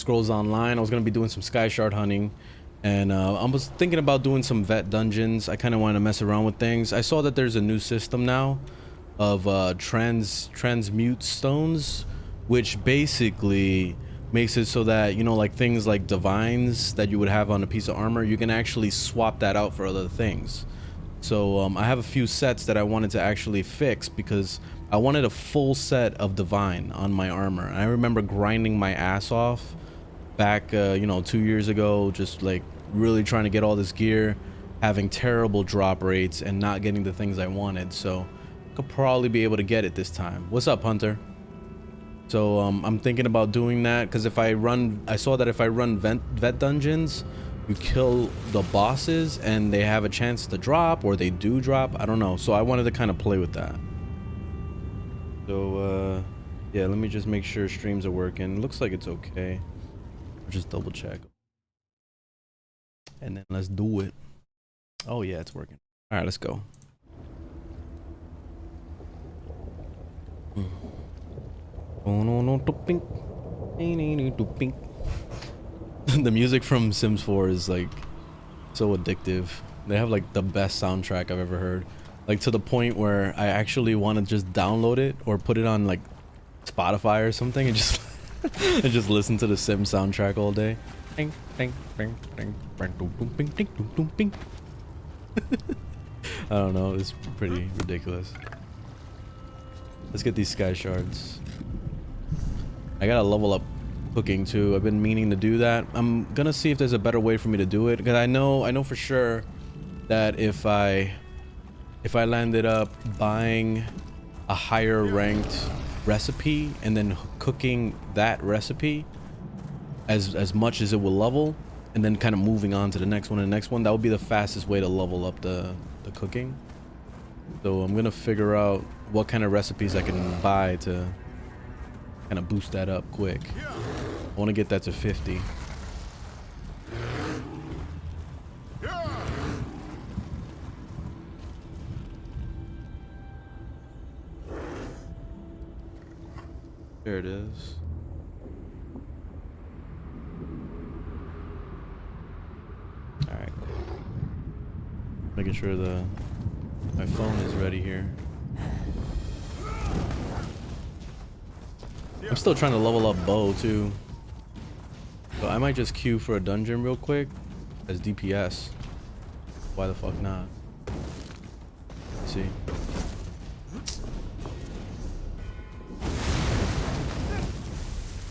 Scrolls Online. I was gonna be doing some Skyshard hunting, and I was thinking about doing some vet dungeons. I kind of wanted to mess around with things. I saw that there's a new system now of transmute stones, which basically makes it so that, you know, like things like divines that you would have on a piece of armor, you can actually swap that out for other things. So I have a few sets that I wanted to actually fix because I wanted a full set of divine on my armor. I remember grinding my ass off back you know, 2 years ago, just like really trying to get all this gear, having terrible drop rates and not getting the things I wanted. So I could probably be able to get it this time. What's up, Hunter? So I'm thinking about doing that because I saw that if I run vet dungeons, you kill the bosses and they have a chance to drop, or they do drop. I don't know. So I wanted to kind of play with that. So yeah, let me just make sure streams are working. Looks like it's okay. I'll just double check. And then let's do it. Oh yeah, it's working. All right, let's go. The music from Sims 4 is like so addictive. They have like the best soundtrack I've ever heard. Like to the point where I actually want to just download it or put it on like Spotify or something and just and just listen to the Sims soundtrack all day. I don't know, it's pretty ridiculous. Let's get these sky shards. I gotta level up cooking too. I've been meaning to do that. I'm gonna see if there's a better way for me to do it, because I know for sure that if I landed up buying a higher ranked recipe and then cooking that recipe as much as it will level, and then kind of moving on to the next one and the next one, that would be the fastest way to level up the cooking. So I'm gonna figure out what kind of recipes I can buy to kind of boost that up quick. I want to get that to 50. There it is. All right. Making sure my phone is ready here. I'm still trying to level up bow too. So I might just queue for a dungeon real quick as DPS. Why the fuck not? Let's see.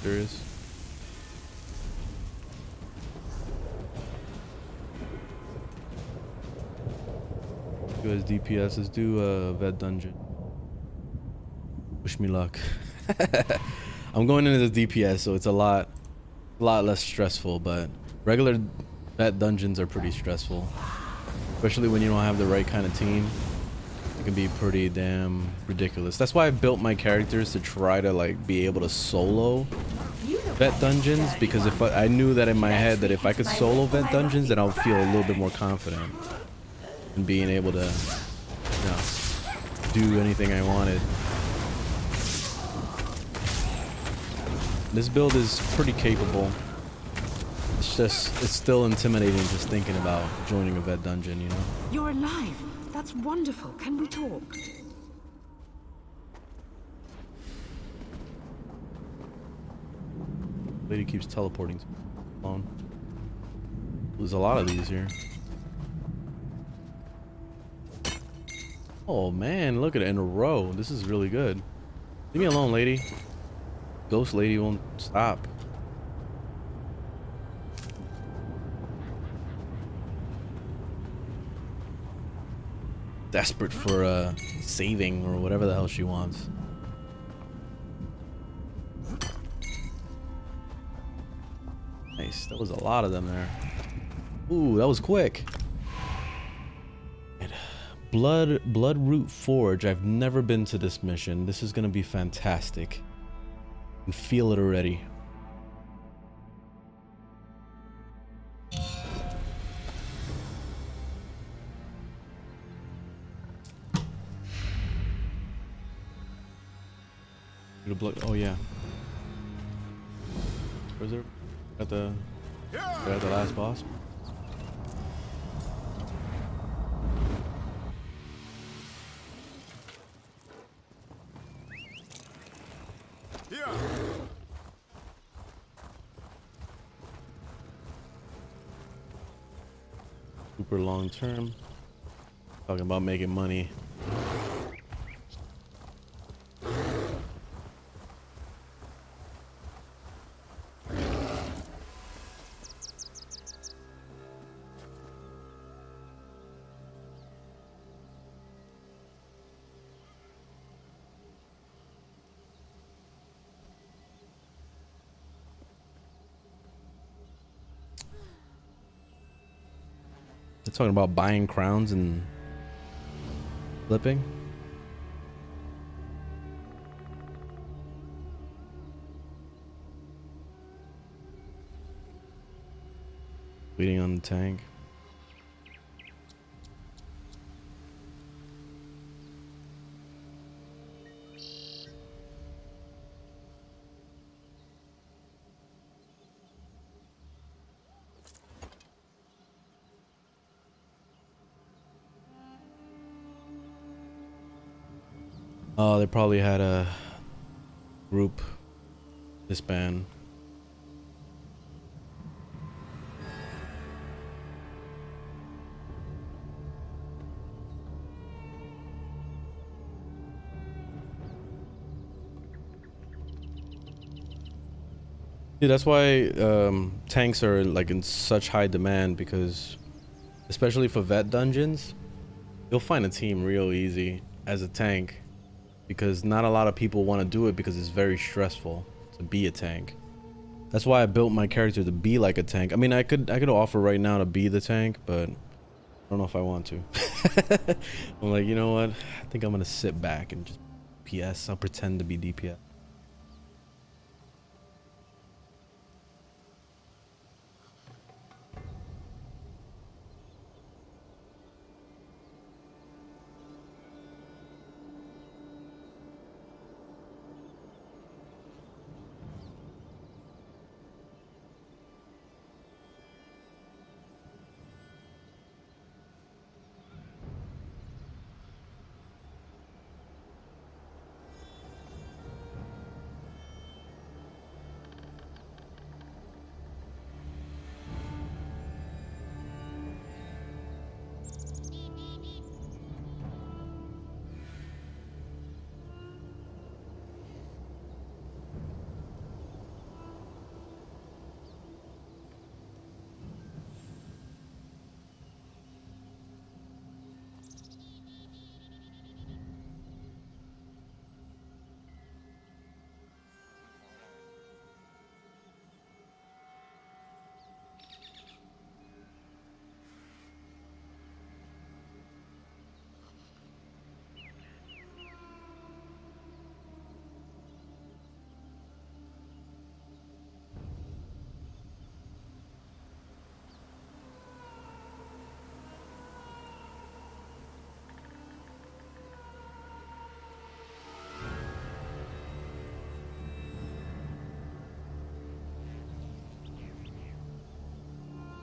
Serious? Do as DPS. Let's do a vet dungeon. Wish me luck. I'm going into the DPS, so it's a lot less stressful, but regular vet dungeons are pretty stressful, especially when you don't have the right kind of team. It can be pretty damn ridiculous. That's why I built my characters to try to like be able to solo vet dungeons, because if I knew that in my head that if I could solo vet dungeons, then I'll feel a little bit more confident in being able to, you know, do anything I wanted. This build is pretty capable. It's still intimidating just thinking about joining a vet dungeon, you know? You're alive. That's wonderful. Can we talk? Lady keeps teleporting to alone. There's a lot of these here. Oh man, look at it in a row. This is really good. Leave me alone, lady. Ghost lady won't stop. Desperate for saving or whatever the hell she wants. Nice. That was a lot of them there. Ooh, that was quick. Bloodroot Forge. I've never been to this mission. This is gonna be fantastic. I can feel it already. Oh yeah. Where's there? At the at the last boss. Super long term. Talking about making money. They're talking about buying crowns and flipping. Waiting on the tank. Oh, they probably had a group disband. Yeah, that's why tanks are like in such high demand, because especially for vet dungeons, you'll find a team real easy as a tank, because not a lot of people want to do it because it's very stressful to be a tank. That's why I built my character to be like a tank. I mean, I could offer right now to be the tank, but I don't know if I want to. I'm like, you know what? I think I'm gonna sit back and just PS. I'll pretend to be DPS.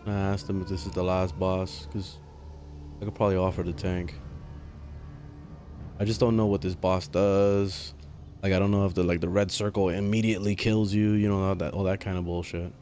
I asked him if this is the last boss, because I could probably offer the tank. I just don't know what this boss does. Like, I don't know if the red circle immediately kills you, you know, all that kind of bullshit.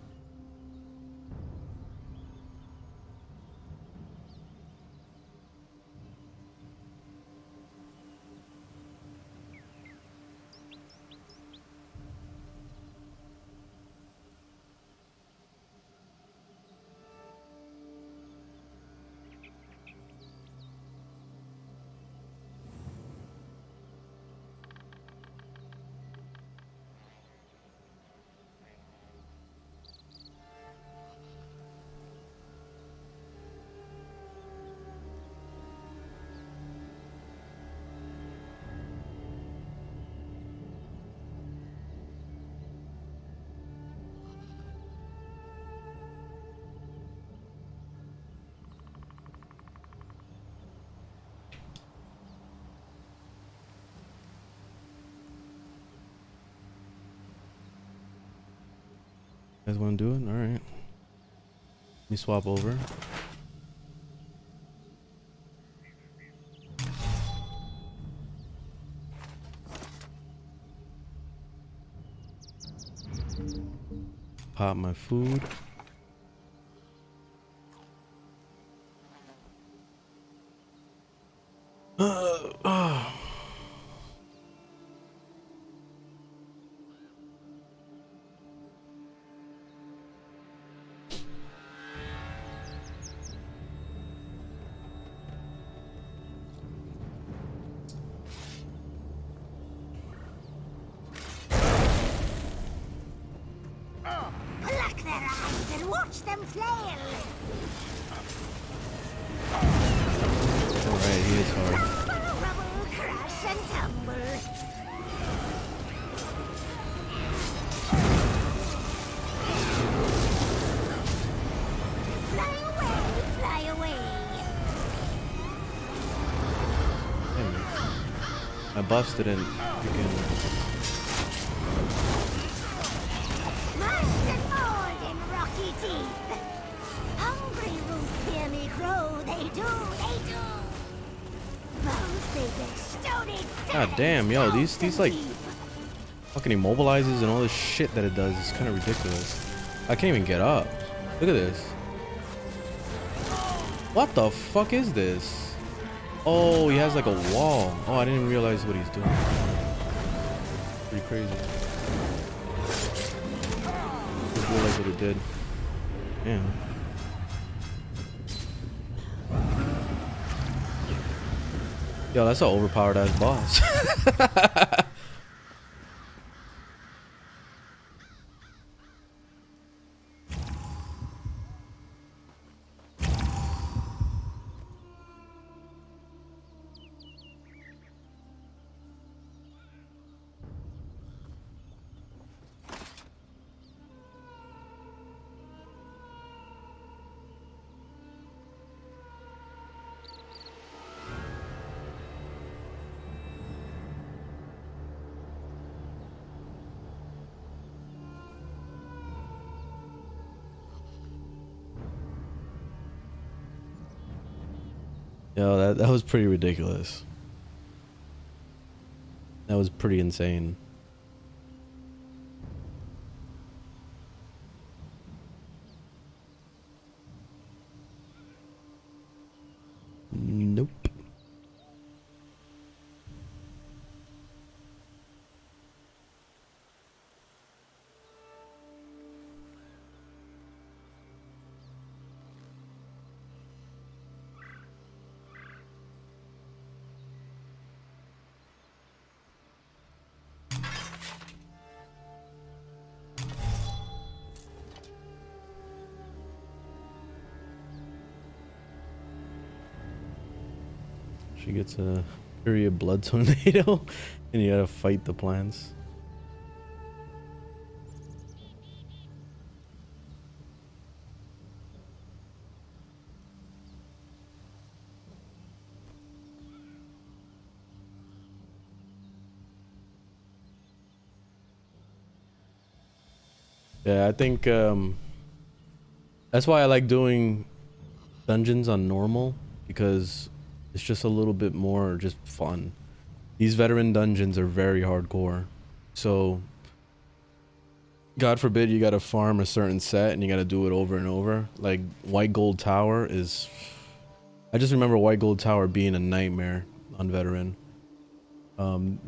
guys want to do it? All right. Let me swap over. Pop my food. Pluck their eyes and watch them flail. Alright, he is hard. Rubble, crash and tumble. Fly away, fly away. Damn it. My buffs didn't freaking. Mashed and mauled in rocky teeth. Hungry roots hear me crow. They do. Bones they bestowed. God damn, yo, these like fucking immobilizes and all this shit that it does is kind of ridiculous. I can't even get up. Look at this. What the fuck is this? Oh, he has like a wall. Oh, I didn't realize what he's doing. Pretty crazy. Didn't realize what it did. Damn. Yo, that's an overpowered ass boss. Yo, that was pretty ridiculous. That was pretty insane. Nope. She gets a period blood tornado and you gotta fight the plants. Yeah, I think that's why I like doing dungeons on normal, because it's just a little bit more just fun. These veteran dungeons are very hardcore, so God forbid you gotta farm a certain set and you gotta do it over and over. Like White Gold Tower is, I just remember White Gold Tower being a nightmare on veteran.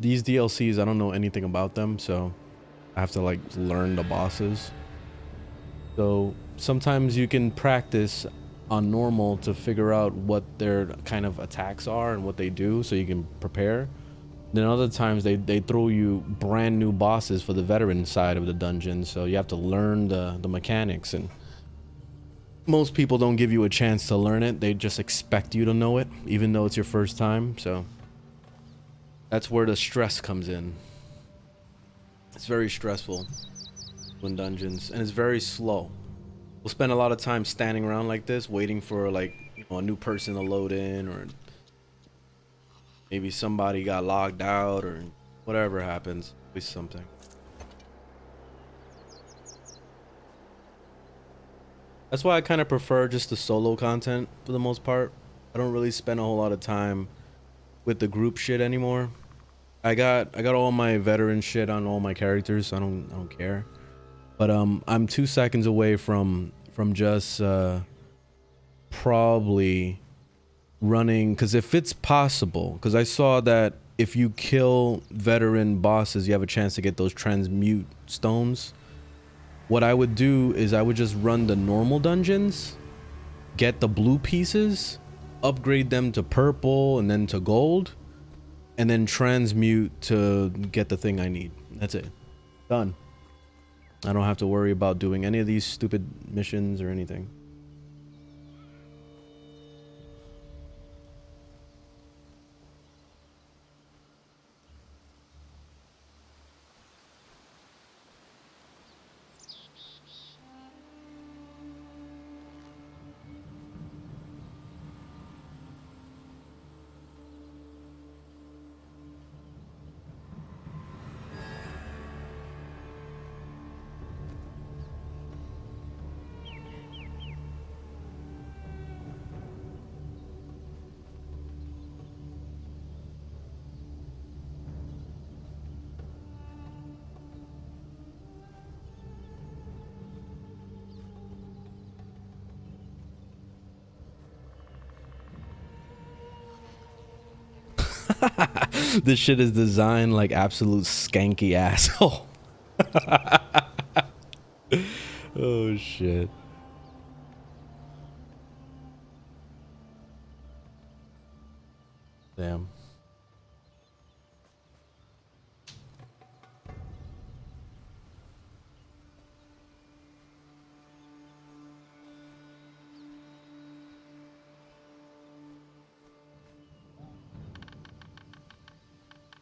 These DLCs, I don't know anything about them, so I have to like learn the bosses. So sometimes you can practice on normal to figure out what their kind of attacks are and what they do, so you can prepare. Then other times they throw you brand new bosses for the veteran side of the dungeon, so you have to learn the mechanics, and most people don't give you a chance to learn it. They just expect you to know it even though it's your first time. So that's where the stress comes in. It's very stressful in dungeons, and it's very slow. We'll spend a lot of time standing around like this waiting for like, you know, a new person to load in, or maybe somebody got logged out, or whatever happens. Always something. That's why I kind of prefer just the solo content for the most part. I don't really spend a whole lot of time with the group shit anymore. I got all my veteran shit on all my characters, so I don't care. But I'm 2 seconds away from just probably running, because if it's possible, because I saw that if you kill veteran bosses, you have a chance to get those transmute stones. What I would do is I would just run the normal dungeons, get the blue pieces, upgrade them to purple and then to gold, and then transmute to get the thing I need. That's it. Done. I don't have to worry about doing any of these stupid missions or anything. This shit is designed like absolute skanky asshole. Oh shit. Damn.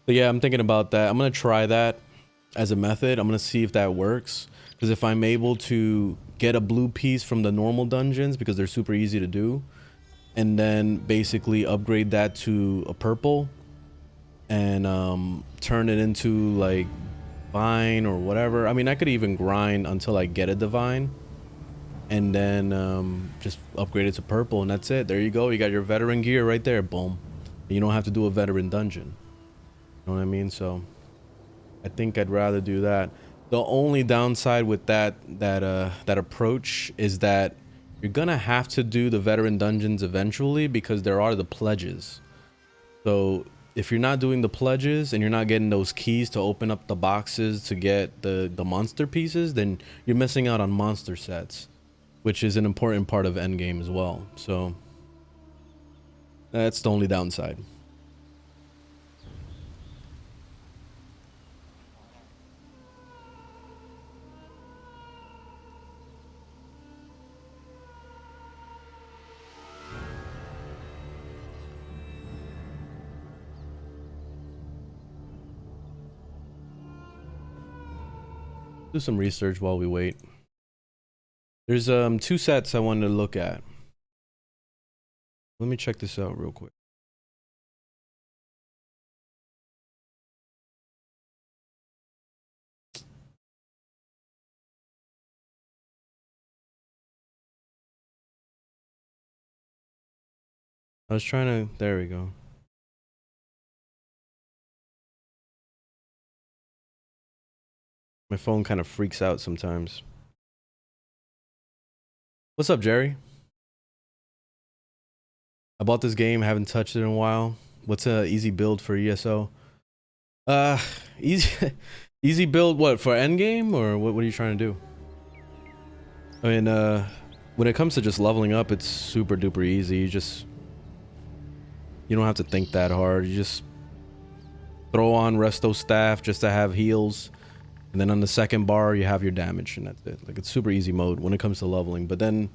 But yeah, I'm thinking about that. I'm gonna try that as a method. I'm gonna see if that works. Because if I'm able to get a blue piece from the normal dungeons, because they're super easy to do, and then basically upgrade that to a purple and turn it into like divine or whatever. I mean, I could even grind until I get a divine and then just upgrade it to purple, and that's it. There you go. You got your veteran gear right there. Boom. You don't have to do a veteran dungeon. You know what I mean? So I think I'd rather do that. The only downside with that approach is that you're gonna have to do the veteran dungeons eventually, because there are the pledges. So if you're not doing the pledges and you're not getting those keys to open up the boxes to get the monster pieces, then you're missing out on monster sets, which is an important part of endgame as well. So that's the only downside. Do some research while we wait. There's 2 sets I wanted to look at. Let me check this out real quick. I was trying to, there we go. My phone kind of freaks out sometimes. What's up, Jerry? I bought this game, haven't touched it in a while. What's a easy build for ESO? Easy easy build what, for endgame, or what are you trying to do? I mean, when it comes to just leveling up, it's super duper easy. You don't have to think that hard. You just throw on resto staff just to have heals, and then on the second bar you have your damage, and that's it. Like, it's super easy mode when it comes to leveling. But then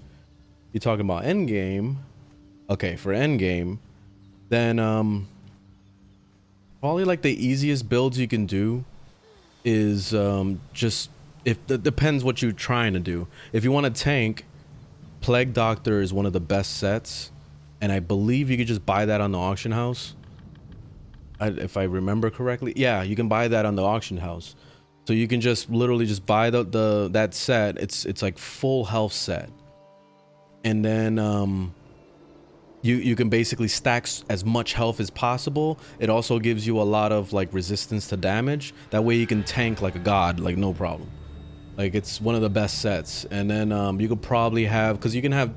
you're talking about endgame. Okay, for endgame, then probably like the easiest builds you can do is just, if it depends what you're trying to do. If you want to tank, Plague Doctor is one of the best sets, and I believe you could just buy that on the auction house. If I remember correctly, yeah, you can buy that on the auction house. So you can just literally just buy that set. It's like full health set, and then you can basically stack as much health as possible. It also gives you a lot of like resistance to damage. That way you can tank like a god, like no problem. Like it's one of the best sets. And then you could probably have, because you can have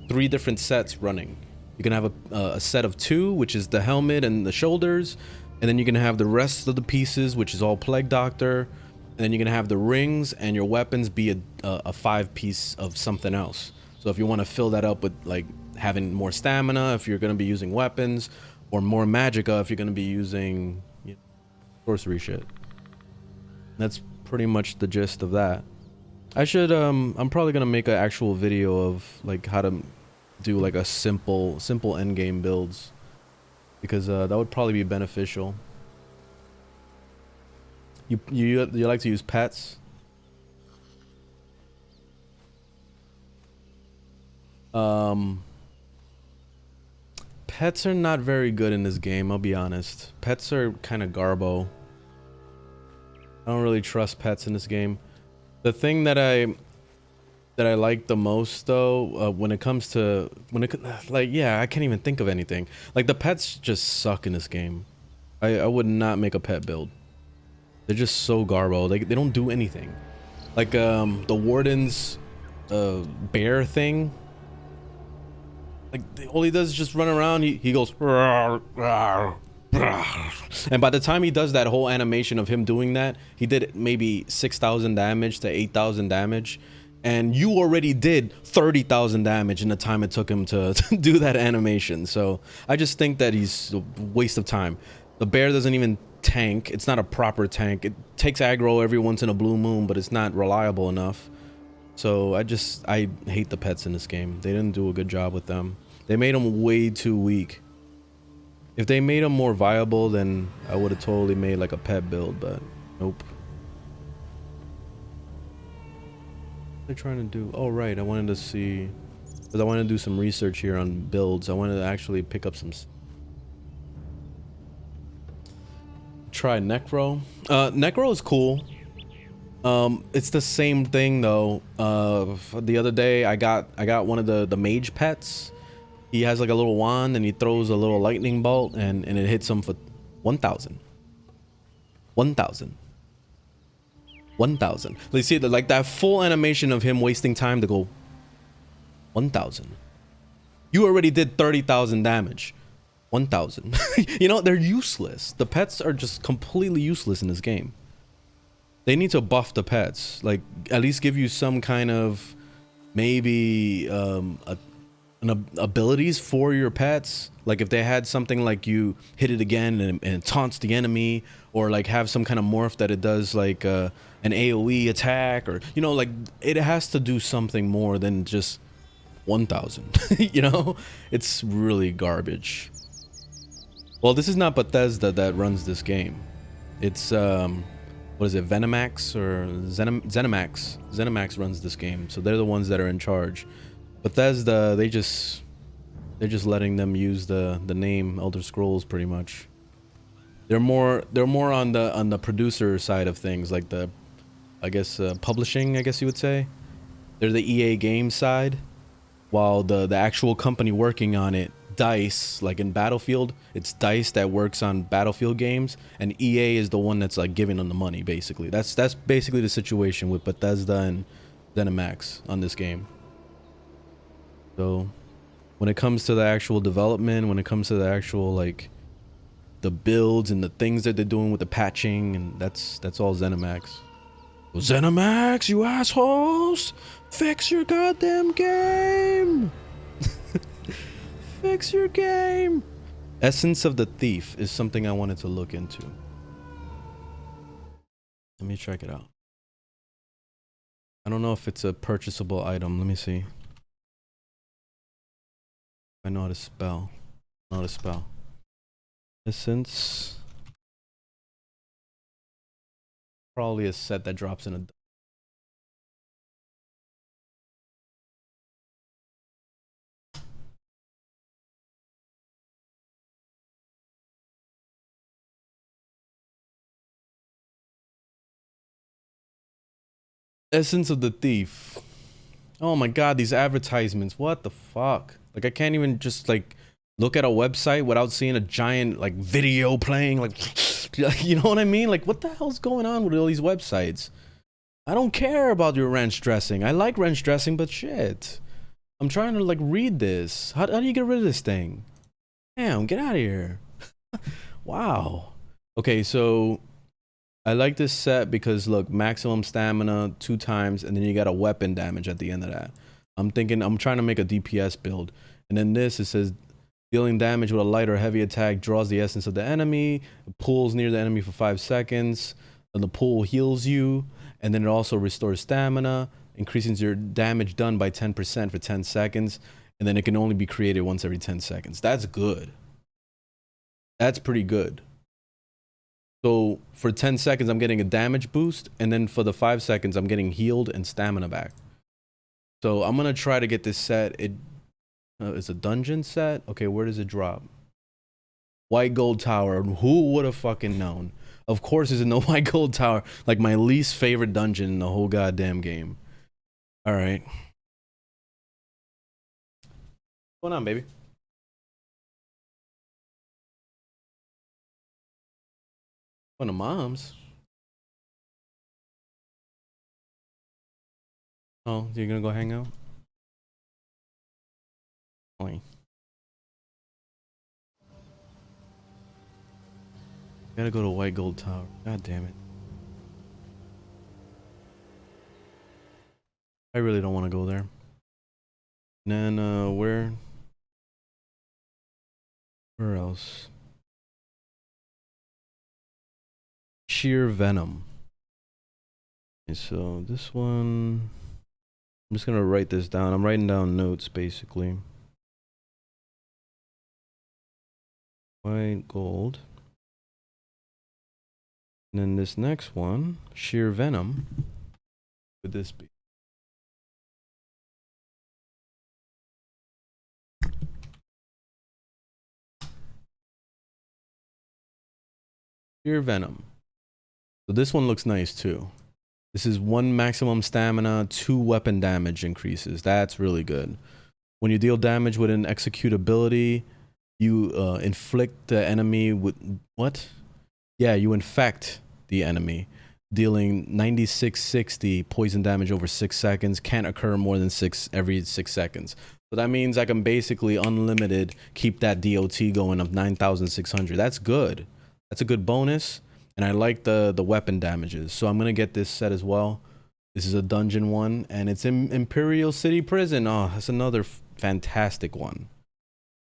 3 different sets running. You can have a set of 2, which is the helmet and the shoulders, and then you can have the rest of the pieces, which is all Plague Doctor, and then you can have the rings and your weapons be a 5-piece of something else. So if you want to fill that up with like having more stamina, if you're going to be using weapons, or more magicka if you're going to be using, you know, sorcery shit. That's pretty much the gist of that. I should I'm probably gonna make an actual video of like how to do like a simple endgame builds, because that would probably be beneficial. You like to use pets? Pets are not very good in this game, I'll be honest. Pets are kind of garbo. I don't really trust pets in this game. The thing that I like the most though, when it comes to like, yeah, I can't even think of anything. Like the pets just suck in this game. I would not make a pet build. They're just so garbo. They don't do anything. Like the Warden's bear thing. Like all he does is just run around. He goes rawr, rawr, rawr. And by the time he does that whole animation of him doing that, he did maybe 6,000 damage to 8,000 damage. And you already did 30,000 damage in the time it took him to do that animation. So I just think that he's a waste of time. The bear doesn't even tank. It's not a proper tank. It takes aggro every once in a blue moon, but it's not reliable enough. So I hate the pets in this game. They didn't do a good job with them. They made them way too weak. If they made them more viable, then I would have totally made like a pet build, but nope. They're trying to do, oh right, I wanted to see, because I wanted to do some research here on builds. I wanted to actually pick up some, try Necro. Necro is cool. It's the same thing though. The other day I got one of the mage pets. He has like a little wand and he throws a little lightning bolt and it hits him for 1,000. 1,000. You see that, like that full animation of him wasting time to go 1,000. You already did 30,000 damage. 1,000. You know, they're useless. The pets are just completely useless in this game. They need to buff the pets. Like at least give you some kind of maybe abilities for your pets. Like if they had something like you hit it again and it taunts the enemy, or like have some kind of morph that it does like an AoE attack, or you know, like it has to do something more than just 1,000. You know, it's really garbage. Well, this is not Bethesda that runs this game. It's what is it, Venomax or Zenimax? Zenimax runs this game, so they're the ones that are in charge. Bethesda, they're just letting them use the name Elder Scrolls pretty much. They're more on the producer side of things, like the, I guess, publishing, I guess you would say. They're the EA Games side, while the actual company working on it, DICE, like in Battlefield, it's DICE that works on Battlefield games, and EA is the one that's like giving them the money, basically. That's basically the situation with Bethesda and ZeniMax on this game. So when it comes to the actual development, when it comes to the actual like the builds and the things that they're doing with the patching, and that's all ZeniMax. ZeniMax, you assholes! Fix your goddamn game! Fix your game! Essence of the Thief is something I wanted to look into. Let me check it out. I don't know if it's a purchasable item. Let me see. I know how to spell. I know how to spell. Essence. Probably a set that drops in a... Essence of the Thief. Oh my god, these advertisements. What the fuck? Like I can't even just like look at a website without seeing a giant like video playing like you know what I mean? Like what the hell's going on with all these websites? I don't care about your ranch dressing. I like ranch dressing, but shit. I'm trying to like read this. How do you get rid of this thing? Damn, get out of here. Wow. Okay, so I like this set because look, maximum stamina 2 times, and then you got a weapon damage at the end of that. I'm trying to make a DPS build. And then this, it says dealing damage with a light or heavy attack draws the essence of the enemy, pulls near the enemy for 5 seconds, and the pull heals you, and then it also restores stamina, increases your damage done by 10% for 10 seconds, and then it can only be created once every 10 seconds. That's good. That's pretty good. So for 10 seconds, I'm getting a damage boost, and then for the 5 seconds, I'm getting healed and stamina back. So I'm gonna try to get this set. It's a dungeon set. Okay, where does it drop? White Gold Tower. Who would have fucking known? Of course, it's in the White Gold Tower. Like my least favorite dungeon in the whole goddamn game. All right. What's going on, baby? One of mom's. Oh, you're gonna go hang out? Fine. Gotta go to White Gold Tower. God damn it. I really don't want to go there. And then where else? Sheer Venom. Okay, so this one, I'm just gonna write this down. I'm writing down notes basically. White gold. And then this next one, Sheer Venom. Would this be? Sheer Venom. So this one looks nice too. This is 1 maximum stamina, 2 weapon damage increases. That's really good. When you deal damage with an execute ability, you inflict the enemy with what? Yeah, you infect the enemy, dealing 9660 poison damage over 6 seconds. Can't occur more than every 6 seconds. So that means I can basically unlimited keep that DOT going of 9600. That's good. That's a good bonus. And I like the weapon damages. So I'm gonna get this set as well. This is a dungeon one, and it's in Imperial City Prison. Oh, that's another fantastic one.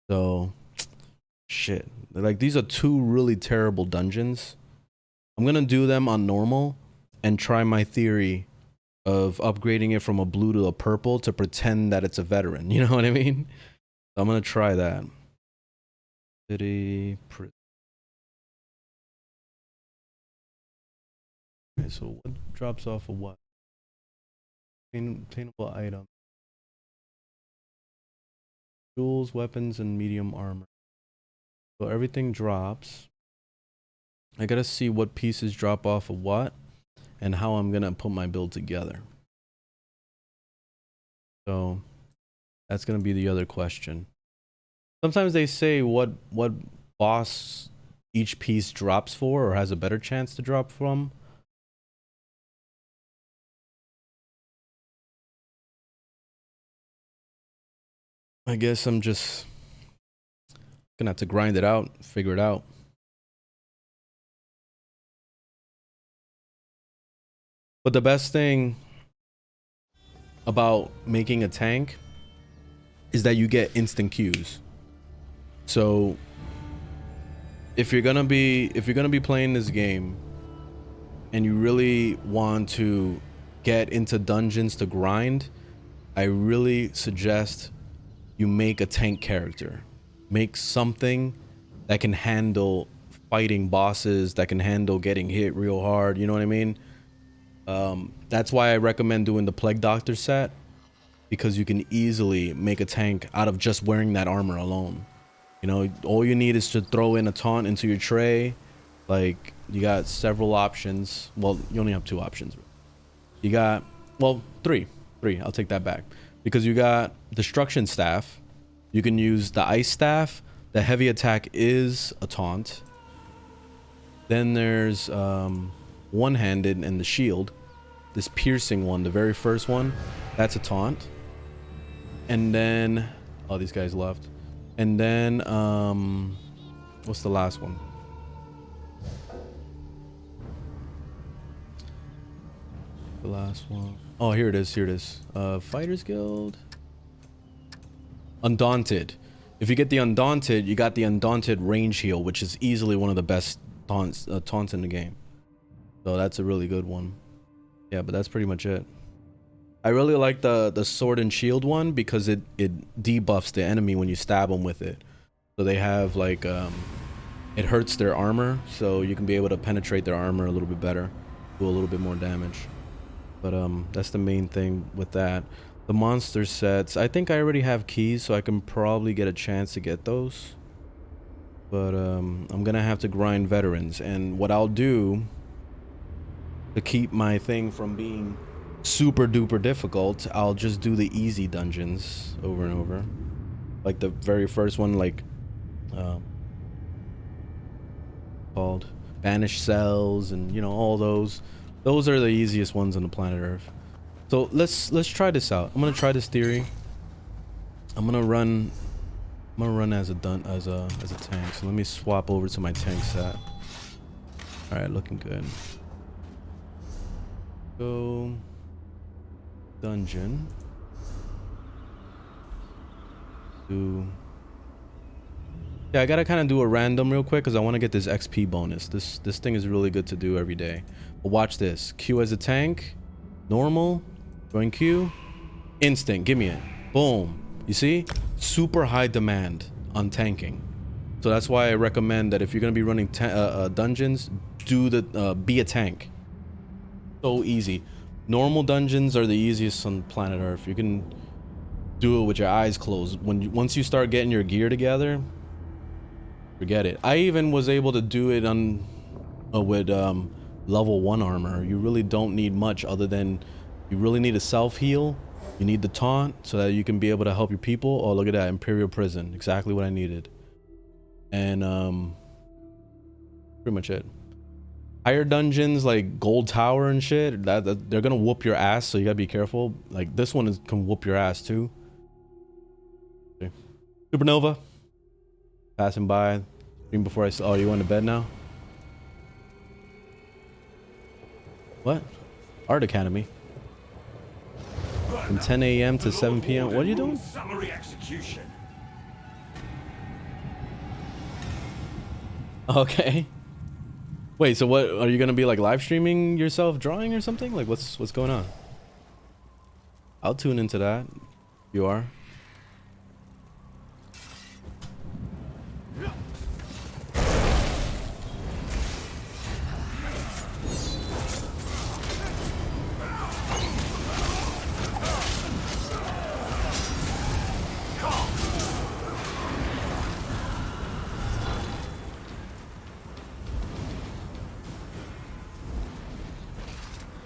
So shit, like these are 2 really terrible dungeons. I'm gonna do them on normal and try my theory of upgrading it from a blue to a purple to pretend that it's a veteran. You know what I mean? So I'm gonna try that. City Prison. Okay, so what drops off of what? Obtainable item. Tools, weapons, and medium armor. So everything drops. I gotta see what pieces drop off of what and how I'm gonna put my build together. So that's gonna be the other question. Sometimes they say what boss each piece drops for or has a better chance to drop from. I guess I'm just gonna have to grind it out, figure it out. But the best thing about making a tank is that you get instant queues. So if you're gonna be playing this game and you really want to get into dungeons to grind, I really suggest you make a tank character. Make something that can handle fighting bosses, that can handle getting hit real hard, you know what I mean? That's why I recommend doing the Plague Doctor set, because you can easily make a tank out of just wearing that armor alone. You know, all you need is to throw in a taunt into your tray. Like, you got several options. Well, you only have 2 options. You got, well, three 3. I'll take that back. Because you got destruction staff. You can use the ice staff. The heavy attack is a taunt. Then there's one-handed and the shield. This piercing one, the very first one, that's a taunt. And then, oh, these guys left. And then, what's the last one? The last one. Oh, here it is. Here it is. Fighters Guild. Undaunted. If you get the Undaunted, you got the Undaunted range heal, which is easily one of the best taunts in the game. So that's a really good one. Yeah, but that's pretty much it. I really like the sword and shield one because it debuffs the enemy when you stab them with it. So they have like it hurts their armor, so you can be able to penetrate their armor a little bit better, do a little bit more damage. But that's the main thing with that. The monster sets, I think I already have keys, so I can probably get a chance to get those. But I'm gonna have to grind veterans, and what I'll do to keep my thing from being super duper difficult, I'll just do the easy dungeons over and over. Like the very first one, like called Banished Cells, and you know, all those are the easiest ones on the planet Earth. So let's try this out. I'm gonna try this theory. I'm gonna run as a tank. So let me swap over to my tank set. All right, looking good. Go dungeon. Yeah, I gotta kind of do a random real quick because I want to get this XP bonus. This thing is really good to do every day. But watch this. Q as a tank. Normal. Join Q. Instant. Give me it. Boom. You see? Super high demand on tanking. So that's why I recommend that if you're gonna be running dungeons, do the be a tank. So easy. Normal dungeons are the easiest on planet Earth. You can do it with your eyes closed. Once you start getting your gear together, forget it. I even was able to do it on with level 1 armor. You really don't need much other than you really need a self heal. You need the taunt so that you can be able to help your people. Oh, look at that, Imperial Prison, exactly what I needed. And pretty much it. Higher dungeons like Gold Tower and shit, that they're gonna whoop your ass, so you gotta be careful. Like this one can whoop your ass too. Okay. Supernova, passing by. Even before I saw. Oh, you went to bed now? What? Art Academy. From 10 a.m. to 7 p.m. What are you doing? Summary execution. Okay. Wait, so what are you gonna be like live streaming yourself drawing or something? Like what's going on? I'll tune into that. You are.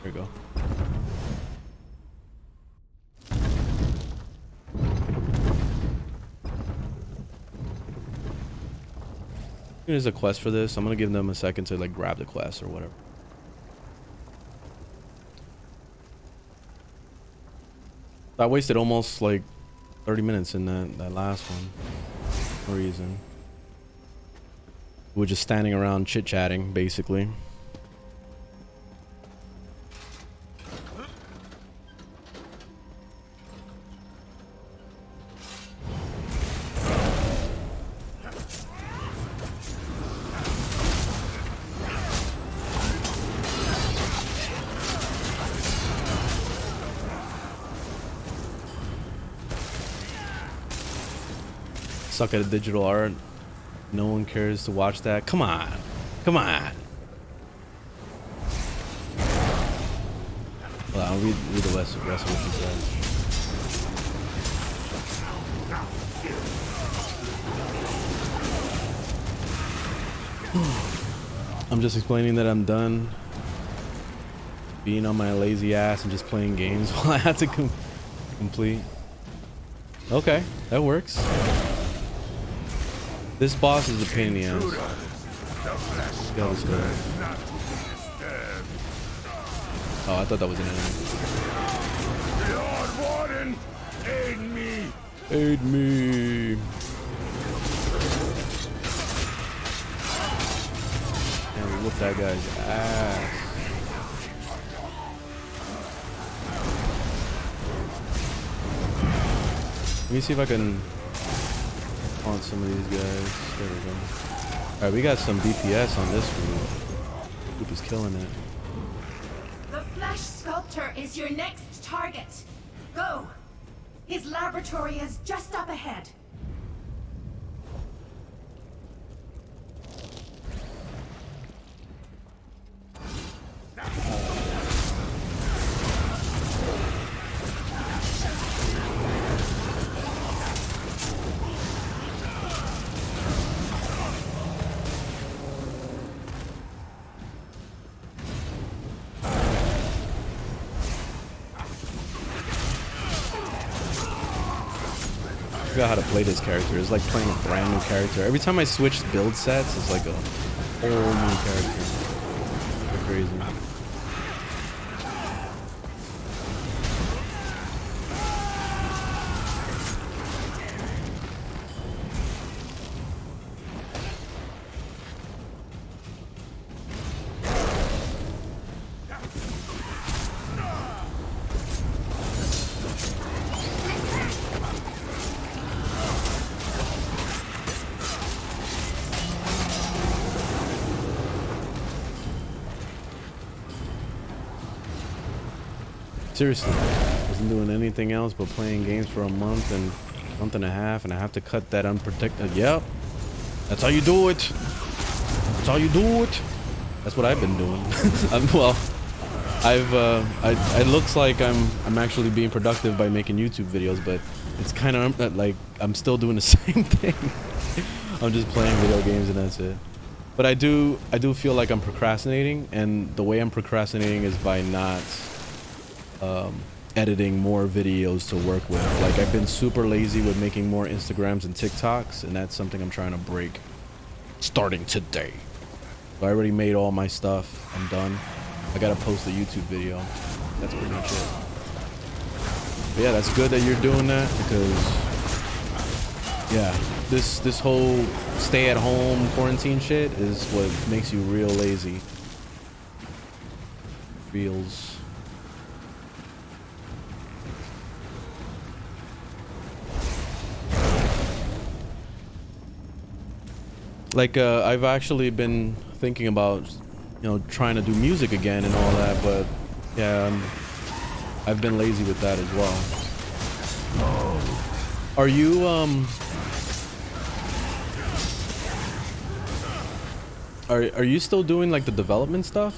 There we go. There's a quest for this. I'm gonna give them a second to like grab the quest or whatever. I wasted almost like 30 minutes in that last one. For no reason. We're just standing around chit-chatting, basically. Suck at digital art. No one cares to watch that. Come on. Come on. Well, I'll read the rest of what she says. I'm just explaining that I'm done being on my lazy ass and just playing games while I have to Complete. Okay, that works. This boss is a pain in the ass. Yeah, let's go. Oh, I thought that was an enemy. Lord Warden, aid me! Aid me! And we whoop that guy's ass. Let me see if I can haunt some of these guys. There we go. Alright, we got some DPS on this group. Group is killing it. The Flash Sculptor is your next target. Go! His laboratory is just up ahead. I forgot how to play this character. It's like playing a brand new character. Every time I switch build sets, it's like a whole new character. It's crazy. Seriously, I wasn't doing anything else but playing games for a month and a half, and I have to cut that unprotected. Yep, that's how you do it. That's how you do it. That's what I've been doing. Well, it looks like I'm actually being productive by making YouTube videos, but it's kind of like I'm still doing the same thing. I'm just playing video games and that's it. But I do feel like I'm procrastinating, and the way I'm procrastinating is by not editing more videos to work with. Like, I've been super lazy with making more Instagrams and TikToks, and that's something I'm trying to break starting today. So I already made all my stuff. I'm done. I gotta post a YouTube video. That's pretty much it. But yeah, that's good that you're doing that, because yeah, this whole stay at home quarantine shit is what makes you real lazy. Feels. Like, I've actually been thinking about, you know, trying to do music again and all that, but yeah, I've been lazy with that as well. Are you, are you still doing like the development stuff?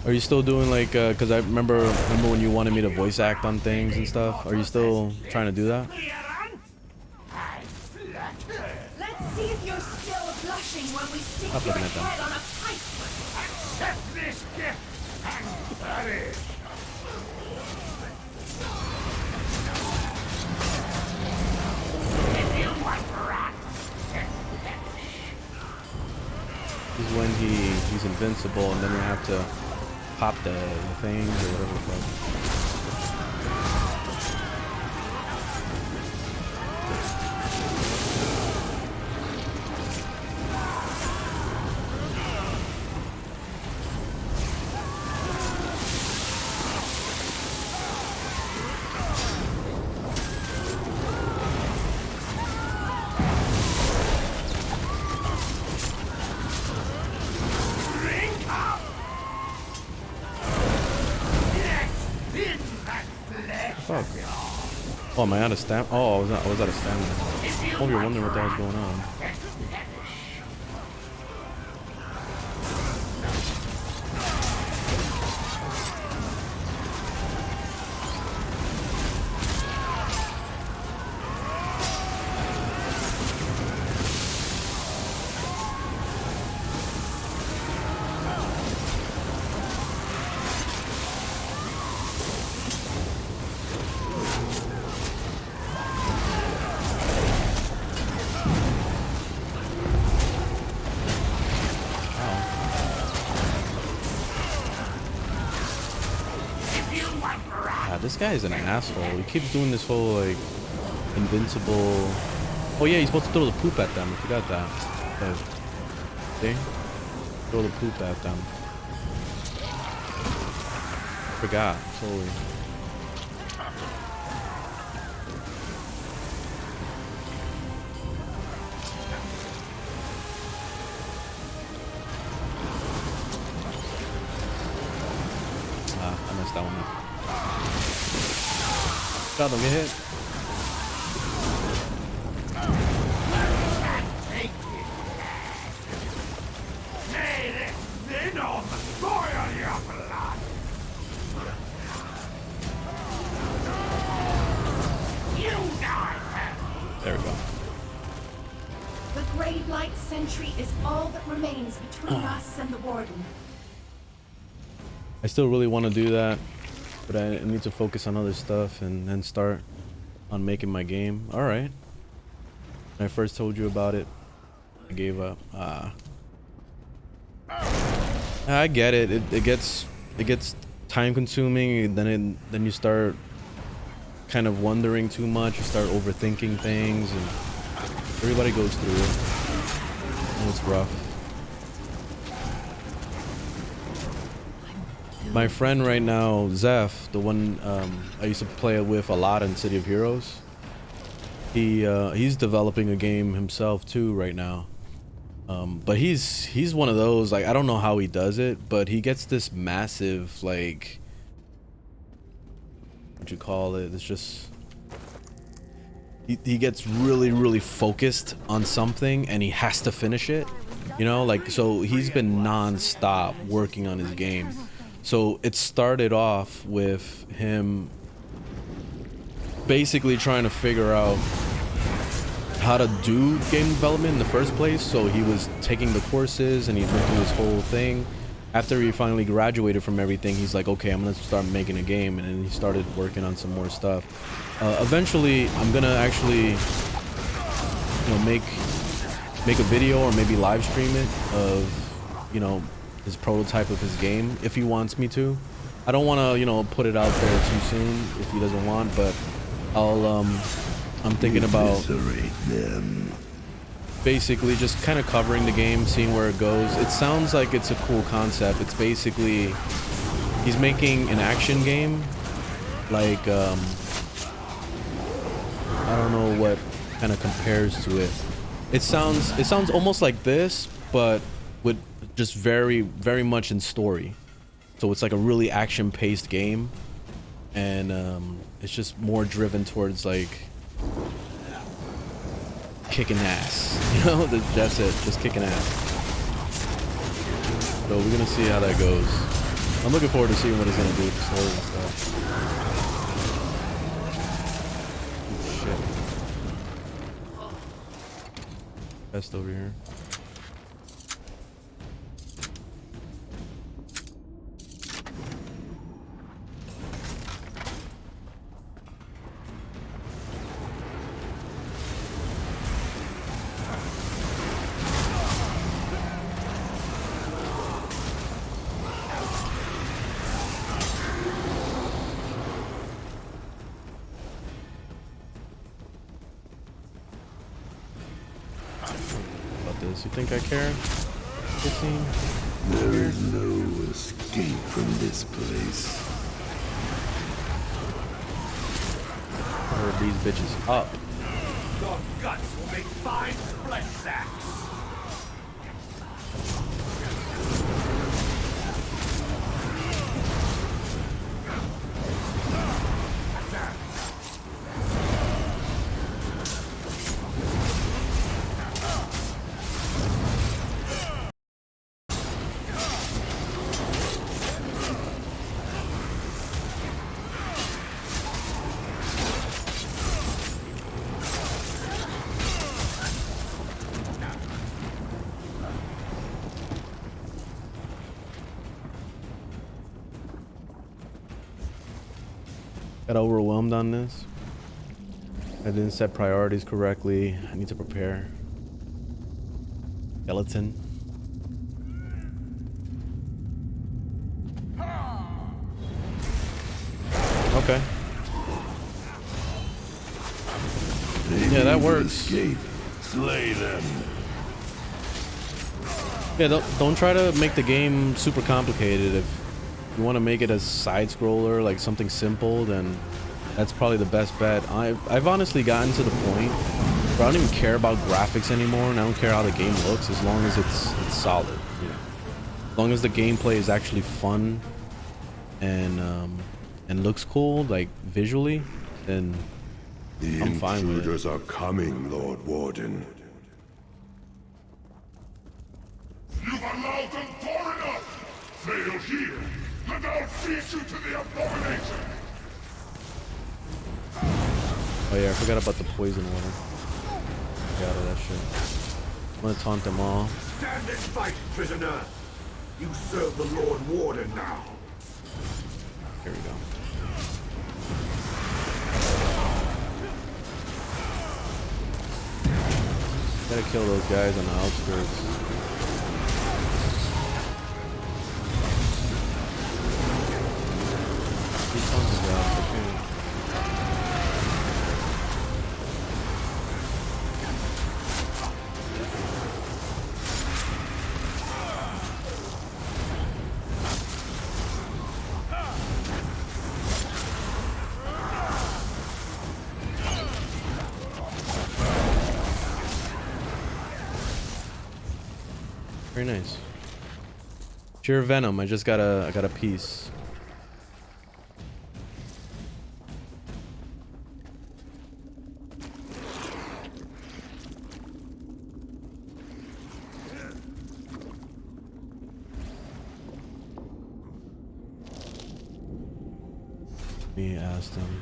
Are you still doing like, cause I remember when you wanted me to voice act on things and stuff. Are you still trying to do that? Let's see if you're still blushing when we stick Stop your looking at them. head on a pipe. Accept this gift and perish. If you want wrath, This is when he's invincible, and then we have to pop the things or whatever the fuck. Fuck. Oh, am I out of stamina? Oh, I was out of stamina. Oh, you're wondering what the hell's going on. God, this guy is an asshole. He keeps doing this whole like invincible. Oh yeah, he's supposed to throw the poop at them. I forgot that. But, see? Throw the poop at them. Forgot totally. I messed that one up. God, don't get hit. May this venom boil your blood. You die. There we go. The Grey Light Sentry is all that remains between us and the Warden. I still really want to do that, but I need to focus on other stuff and then start on making my game. All right. When I first told you about it, I gave up. I get it. It gets time consuming. Then you start kind of wondering too much. You start overthinking things, and everybody goes through it. And it's rough. My friend right now, Zeph, the one I used to play with a lot in City of Heroes, he's developing a game himself too right now. But he's one of those, like, I don't know how he does it, but he gets this massive, like, what you call it? It's just he gets really focused on something and he has to finish it. You know, like, so he's been non-stop working on his game. So it started off with him basically trying to figure out how to do game development in the first place. So he was taking the courses and he went through this whole thing. After he finally graduated from everything, he's like, okay, I'm gonna start making a game, and then he started working on some more stuff. Eventually, I'm gonna actually, you know, make a video or maybe live stream it of, you know, his prototype of his game if he wants me to. I don't want to, you know, put it out there too soon if he doesn't want, but I'm thinking about basically just kind of covering the game, seeing where it goes. It sounds like it's a cool concept. It's basically he's making an action game, like I don't know what kind of compares to it. It sounds almost like this, but with just very much in story. So it's like a really action-paced game, and it's just more driven towards like kicking ass. You know, that's it, just kicking ass. So we're gonna see how that goes. I'm looking forward to seeing what he's gonna do with the story and stuff. Oh, shit. Best over here. You think I care? 15? There is no escape from this place. Or these bitches up. Your guts will make fine flesh sacks. Got overwhelmed on this. I didn't set priorities correctly. I need to prepare. Skeleton. Okay. Yeah, that works. Escape. Slay them. Yeah, don't try to make the game super complicated. If you want to make it a side scroller, like something simple, then that's probably the best bet. I've honestly gotten to the point where I don't even care about graphics anymore, and I don't care how the game looks as long as it's solid. You know, as long as the gameplay is actually fun and looks cool, like visually, then The I'm fine with it. intruders are coming, Lord Warden. You've allowed them far enough! Fail here, and I'll feed you to the abomination! Oh yeah, I forgot about the poison water. Get out of that shit. I'm gonna taunt them all. Stand and fight, prisoner! You serve the Lord Warden now. Here we go. Gotta kill those guys on the outskirts. Keep taunting guys, okay. Very nice. Pure venom. I got a piece. Me asked him.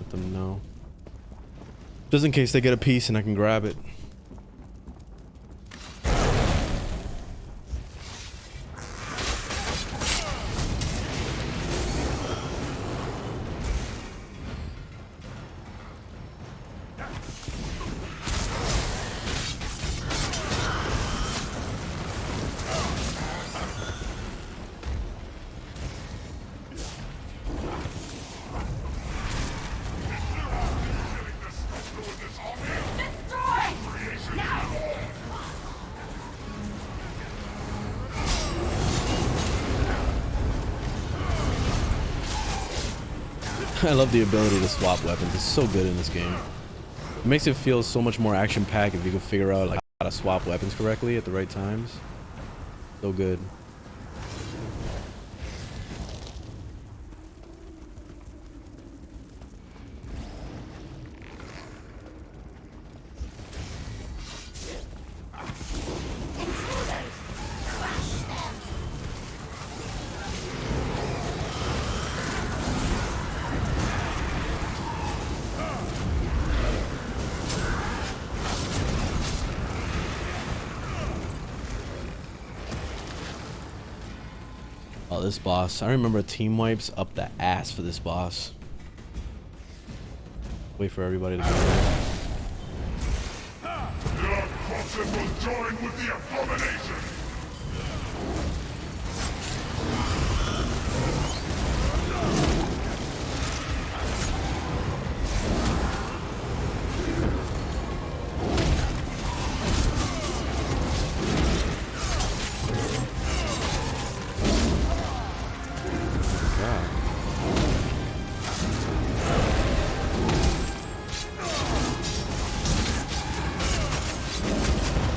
Let them know. Just in case they get a piece and I can grab it. I love the ability to swap weapons. It's so good in this game. It makes it feel so much more action-packed if you can figure out like how to swap weapons correctly at the right times. So good. Oh, this boss. I remember team wipes up the ass for this boss. Wait for everybody to go. Your corpses will join with the abomination!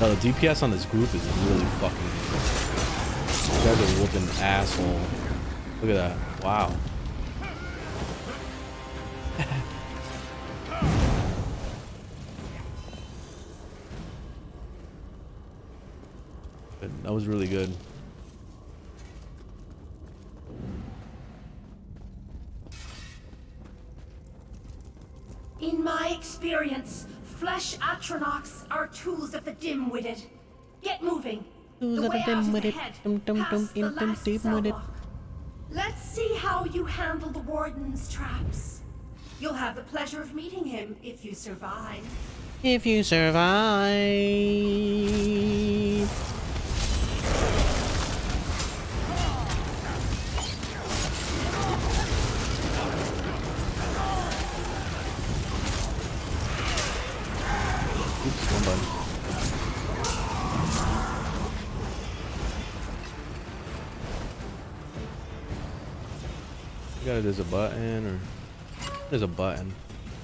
Oh, the DPS on this group is really fucking good. These guys are whooping asshole. Look at that. Wow. That was really good. In my experience, flesh atronachs are tools of the dim-witted. Get moving. Tools The of the way out is dim-witted. ahead, Dum-dum-dum, past the last cell dim-witted. block. Let's see how you handle the Warden's traps. You'll have the pleasure of meeting him if you survive. If you survive. Oops, one button. You got it as a button, or there's a button.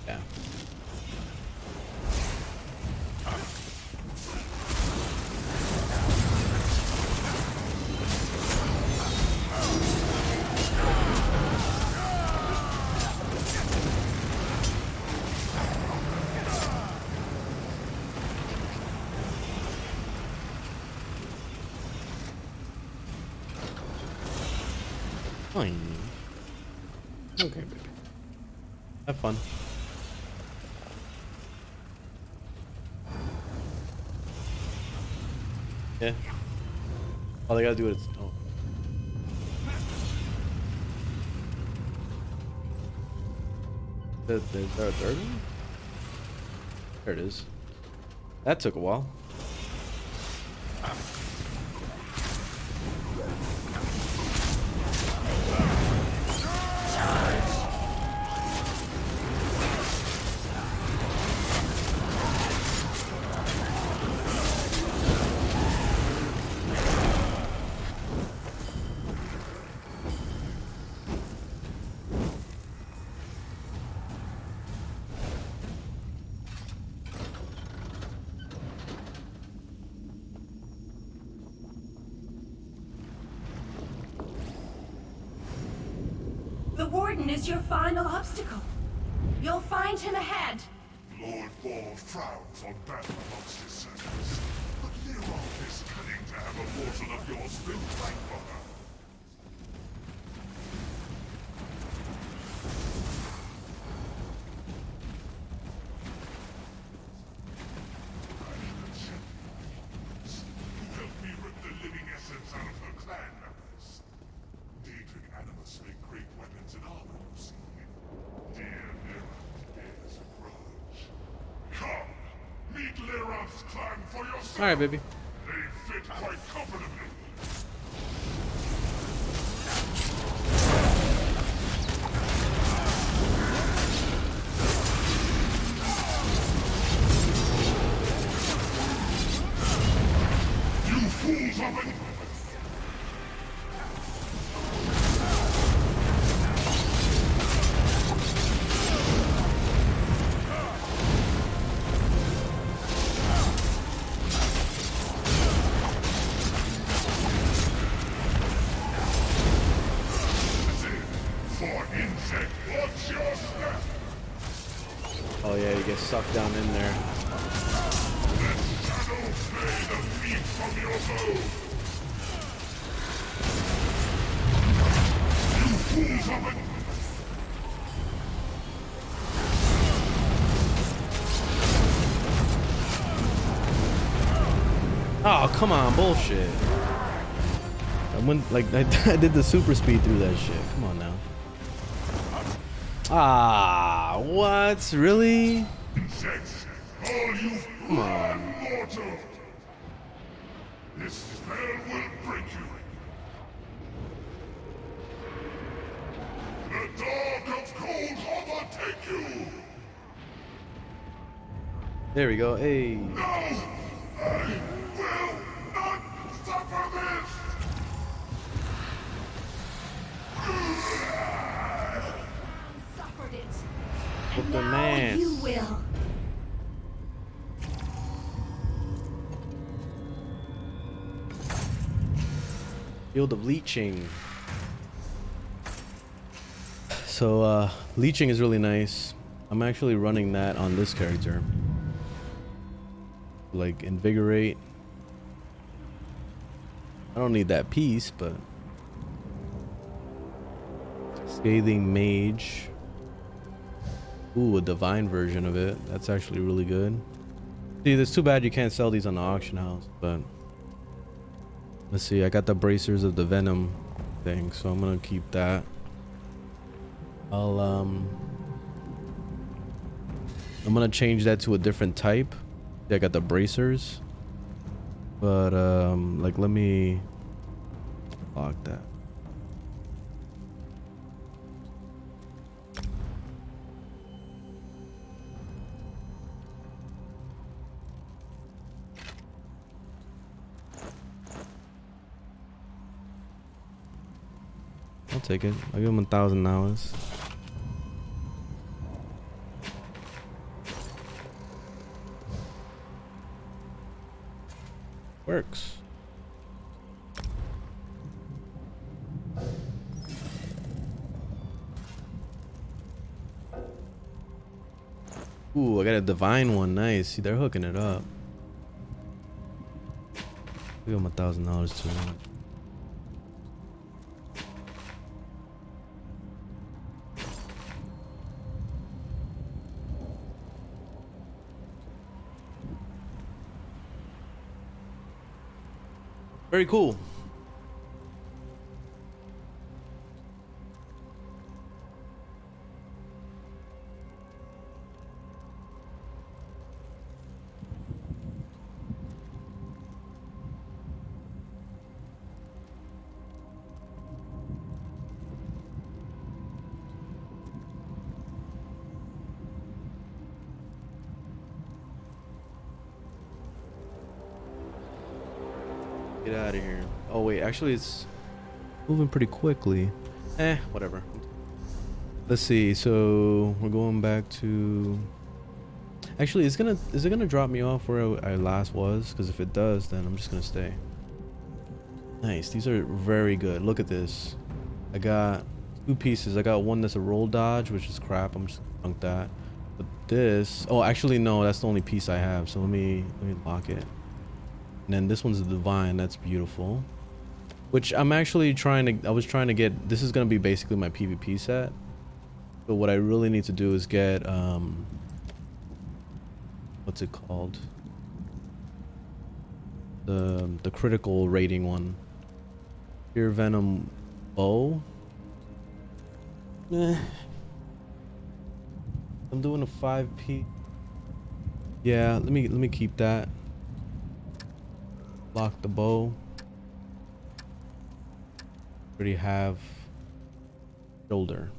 Yeah. Fine. Okay, baby. Have fun. Yeah. All they gotta do is. Oh. Is there a third one? There it is. That took a while. The Warden is your final obstacle. You'll find him ahead. Lord Ball frowns on battle amongst his servants, but Leroth is cunning to have a mortal of yours built right for her. You helped me rip the living essence out of her clan members. Daedric animus make great weapons and armor, you see. Dear Leroth bears a grudge. Come, meet Leroth's clan for yourself. All right, baby. They fit quite comfortably. You fools up and... For insect, watch your step! Oh yeah, you get sucked down in there. Let shadow slay the meat from your bow! You fools up and... Oh, come on, bullshit. I went like I did the super speed through that shit. Come on now. Ah, what? Really? Insects, all you Come on. mortal! This spell will break you. The dog of cold harbor take you! There we go. Hey. No! I will not suffer this! Suffered it. Whoop And the now man. you will. Field of leeching. So leeching is really nice. I'm actually running that on this character. Like invigorate. I don't need that piece, but scathing mage. Ooh, a divine version of it. That's actually really good. See, it's too bad you can't sell these on the auction house, but let's see. I got the bracers of the venom thing, so I'm gonna keep that. I'm gonna change that to a different type. I got the bracers, but like, let me lock that. I'll take it. I'll give him 1,000 hours. Works. Ooh, I got a divine one. Nice. See, they're hooking it up. Give him $1,000 too. Very cool. Get out of here. Oh wait, actually it's moving pretty quickly. Whatever. Let's see. So we're going back to. Actually, is it gonna drop me off where I last was? Because if it does, then I'm just gonna stay. Nice. These are very good. Look at this. I got 2 pieces. I got one that's a roll dodge, which is crap. I'm just gonna dunk that. But this. Oh, actually no. That's the only piece I have. So let me lock it. And then this one's the divine. That's beautiful. Which I'm actually trying to. I was trying to get. This is gonna be basically my PvP set. But what I really need to do is get what's it called? The critical rating one. Pure Venom bow. I'm doing a 5p. Yeah, let me keep that. Lock the bow. Already have shoulder.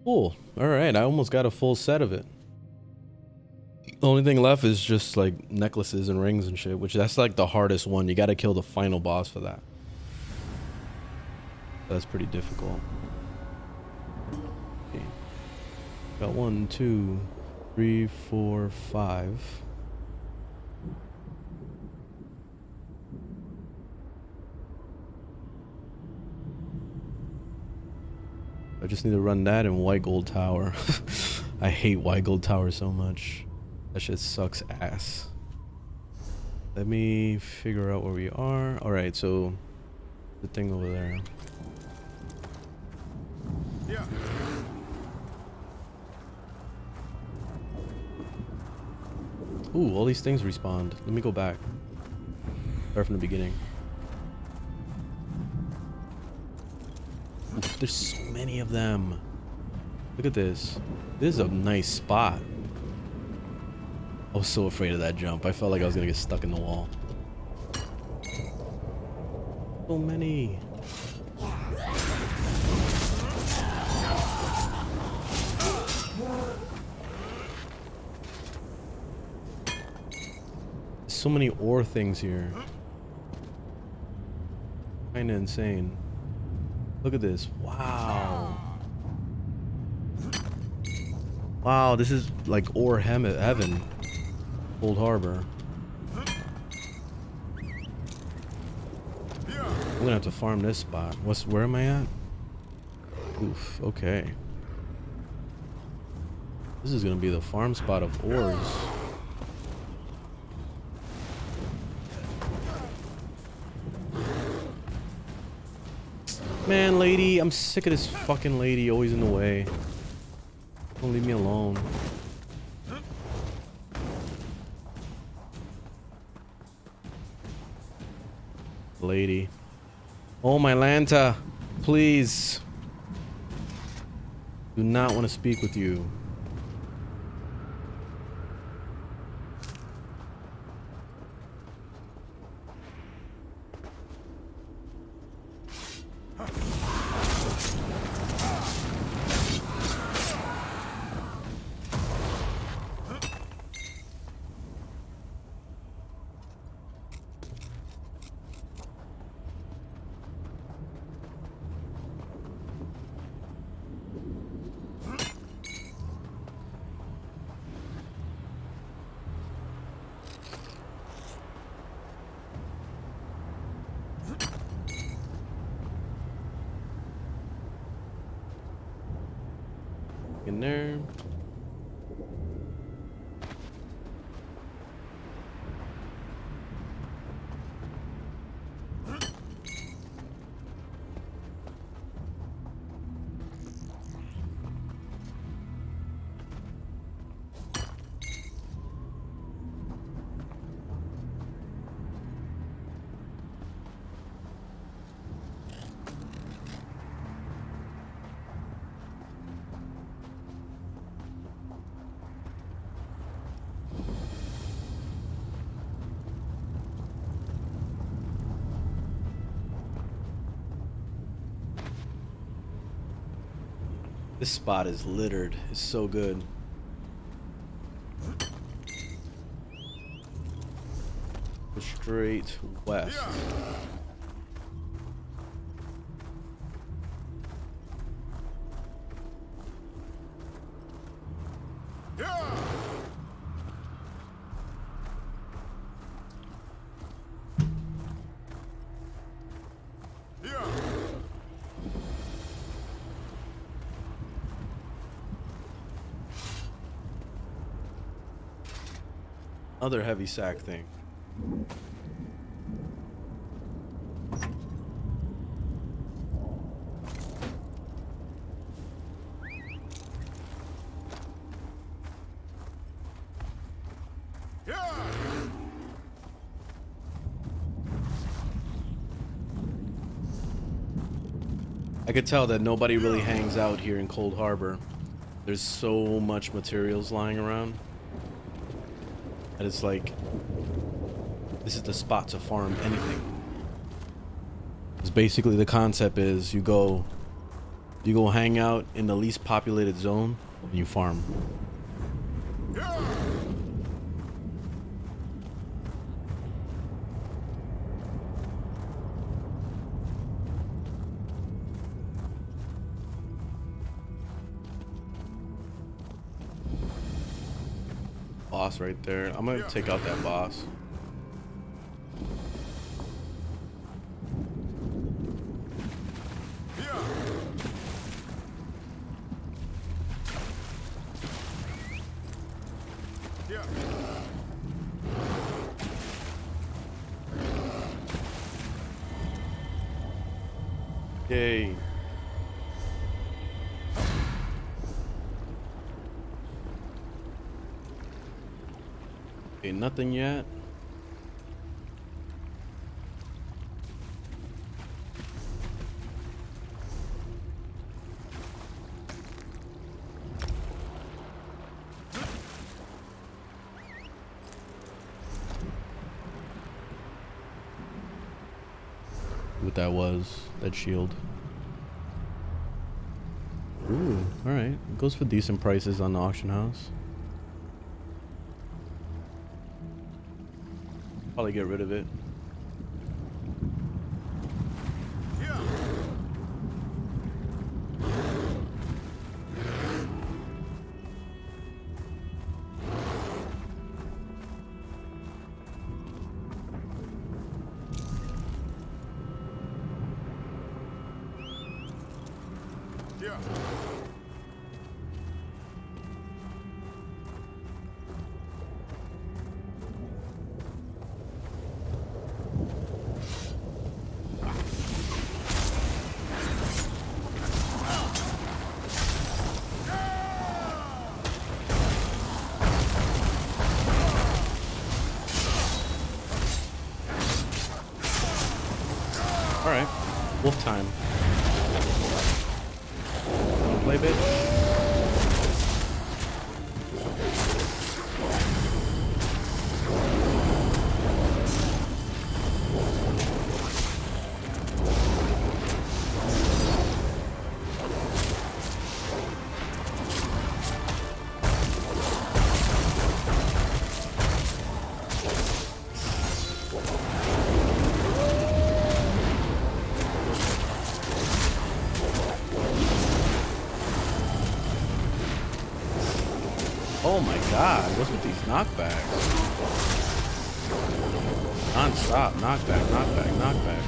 Cool. All right, I almost got a full set of it. The only thing left is just like necklaces and rings and shit, which that's like the hardest one. You got to kill the final boss for that. That's pretty difficult. Okay. Got 1, 2, 3, 4, 5. I just need to run that in White Gold Tower. I hate White Gold Tower so much. That shit sucks ass. Let me figure out where we are. Alright, so the thing over there. Yeah. Ooh, all these things respawned. Let me go back. Start from the beginning. Oof, there's so many of them. Look at this. This is a nice spot. I was so afraid of that jump. I felt like I was gonna get stuck in the wall. So many. So many ore things here. Kinda insane. Look at this. Wow. Wow, this is like ore heaven. Old Harbor. I'm gonna have to farm this spot. Where am I at? Oof, okay. This is gonna be the farm spot of ores. Man, lady, I'm sick of this fucking lady always in the way. Don't leave me alone. Lady. Oh, my Lanta. Please. Do not want to speak with you. In there. This spot is littered. It's so good. Go straight west. Other heavy sack thing. I could tell that nobody really hangs out here in Cold Harbor. There's so much materials lying around. And it's like, this is the spot to farm anything. Because basically the concept is you go hang out in the least populated zone and you farm. Boss right there. I'm gonna take out that boss. Yay. Okay, nothing yet. What that was, that shield. Ooh, alright. It goes for decent prices on the auction house. Probably get rid of it. time. Wanna play, bitch? Oh my god, what's with these knockbacks? Non-stop, knockback, knockback, knockback.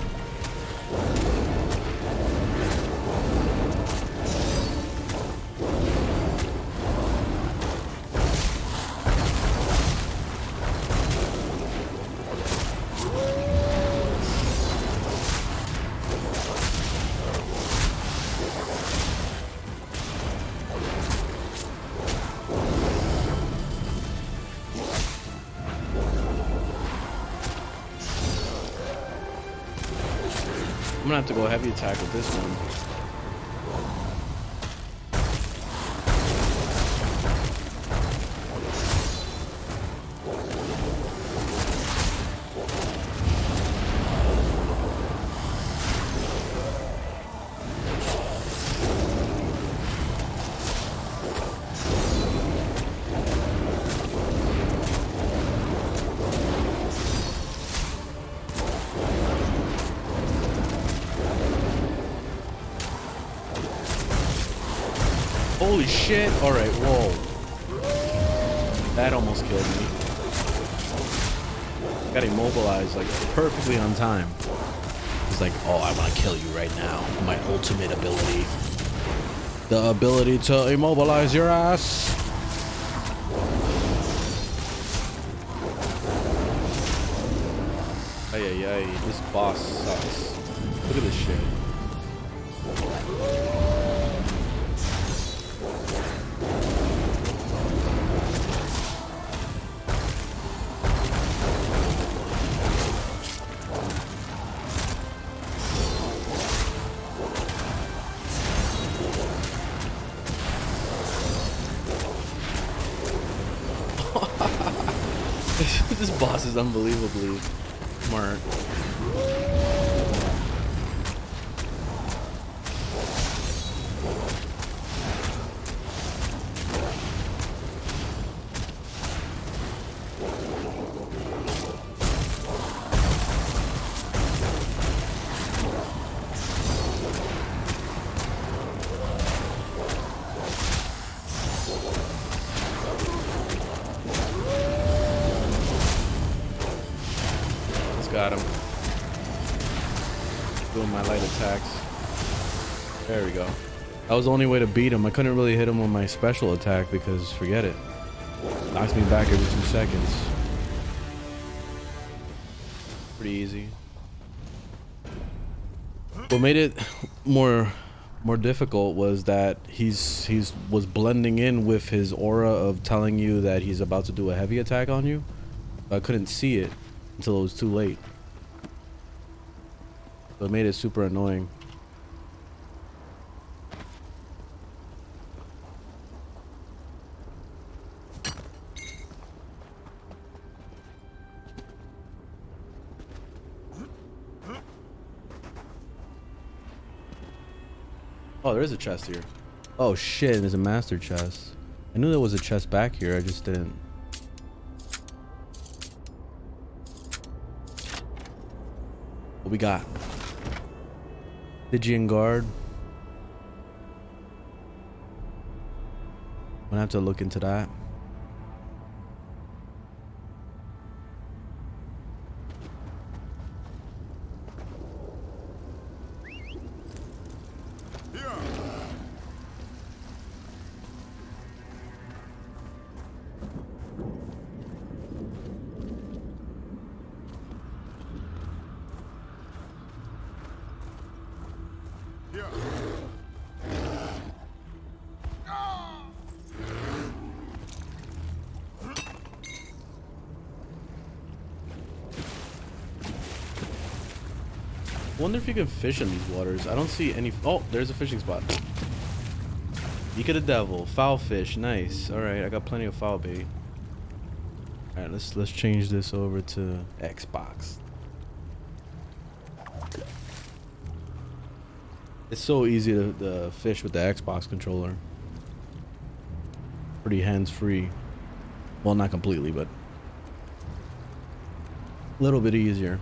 I'm gonna have to go heavy attack with this one. Holy shit. Alright, whoa. That almost killed me. Got immobilized like perfectly on time. He's like, oh, I want to kill you right now. My ultimate ability. The ability to immobilize your ass. Ay, ay, ay. This boss sucks. Look at this shit. This boss is unbelievably smart. Got him. Doing my light attacks. There we go. That was the only way to beat him. I couldn't really hit him with my special attack because forget it. Knocks me back every 2 seconds. Pretty easy. What made it more difficult was that he's was blending in with his aura of telling you that he's about to do a heavy attack on you. I couldn't see it until it was too late. So it made it super annoying. Oh, there is a chest here. Oh shit, there's a master chest. I knew there was a chest back here, I just didn't. What we got? Stygian guard. I'm gonna have to look into that. Wonder if you can fish in these waters. I don't see any. Oh, there's a fishing spot. Beak of the devil, foul fish, nice. All right, I got plenty of foul bait. All right, let's change this over to Xbox. It's so easy to fish with the Xbox controller. Pretty hands-free. Well, not completely, but a little bit easier.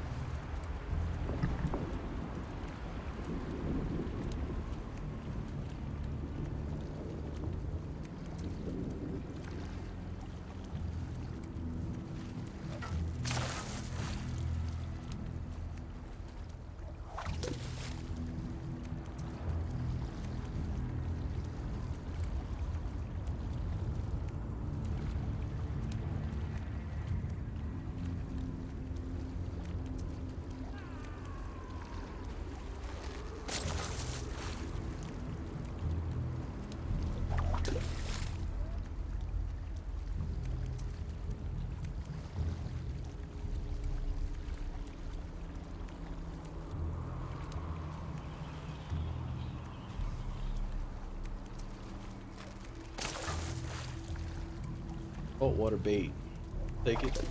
Saltwater bait. Take it.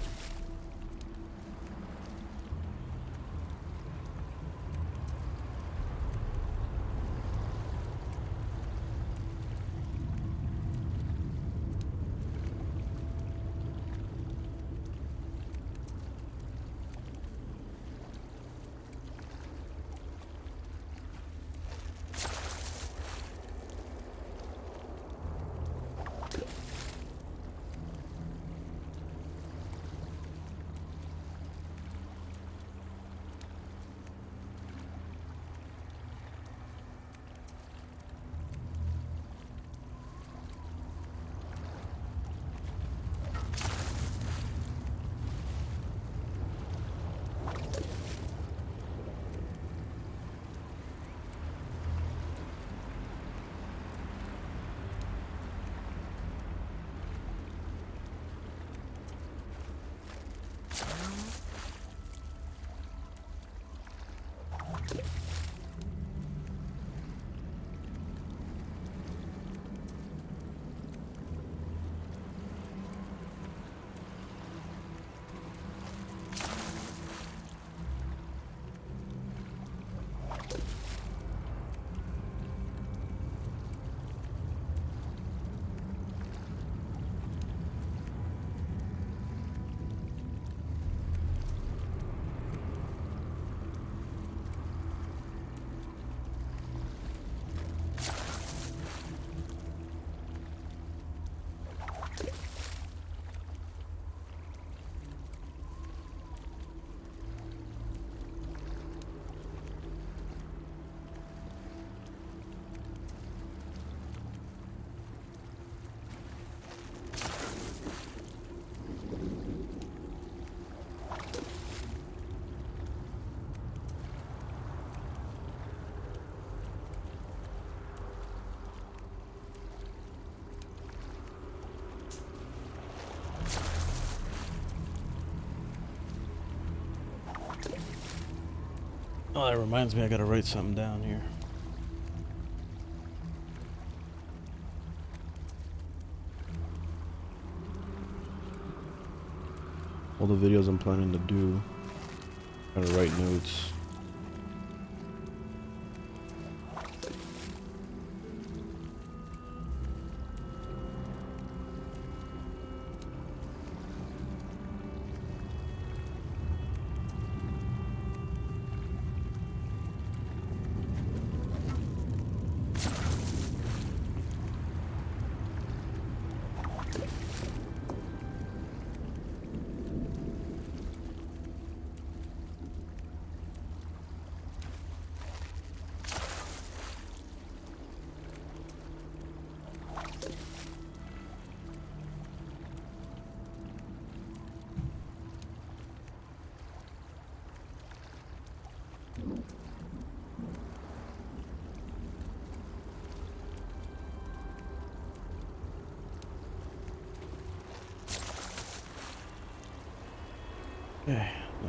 Oh, that reminds me, I gotta write something down here. All the videos I'm planning to do. Gotta write notes. Okay. No.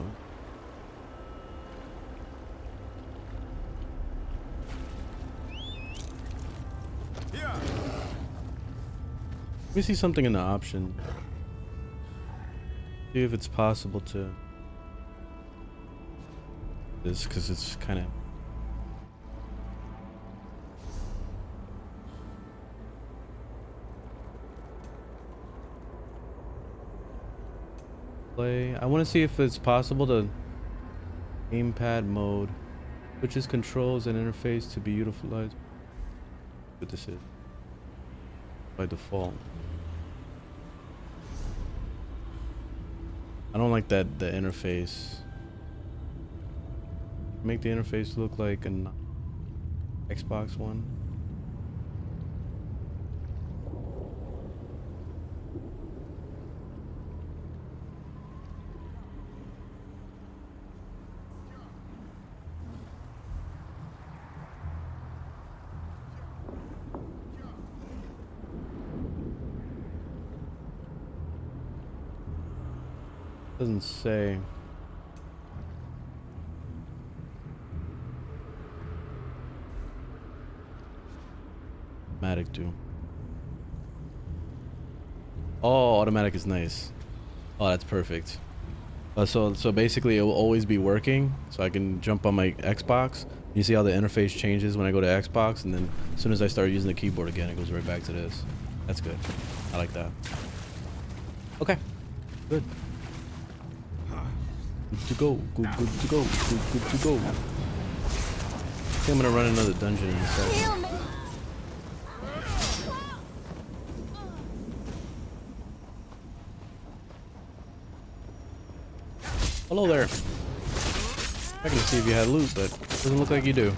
Let me see something in the option. See if it's possible to this, because it's kind of play. I want to see if it's possible to gamepad mode, which is controls and interface to be utilized. What this is by default. I don't like that the interface. Make the interface look like an Xbox One. Doesn't say. Automatic do. Oh, automatic is nice. Oh, that's perfect. So basically it will always be working, so I can jump on my Xbox. You see how the interface changes when I go to Xbox, and then as soon as I start using the keyboard again, it goes right back to this. That's good. I like that. Okay. Good. Good to go. Good to go. Good to go. I think I'm gonna run another dungeon in a second. Hello there. I can see if you had loot, but it doesn't look like you do.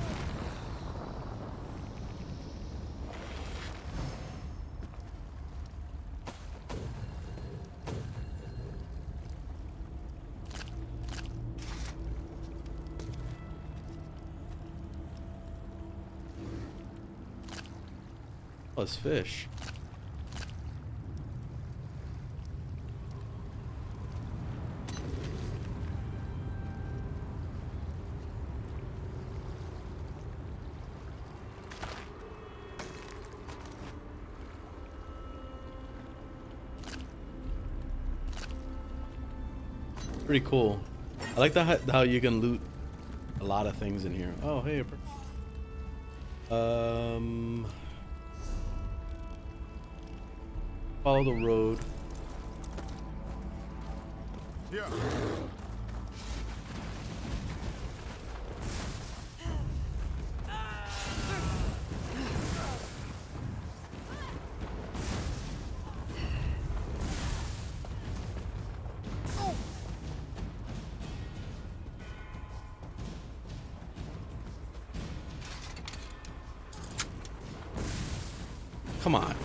Oh, it's fish. Pretty cool. I like that how you can loot a lot of things in here. Oh, hey. Follow the road. Yeah. Come on.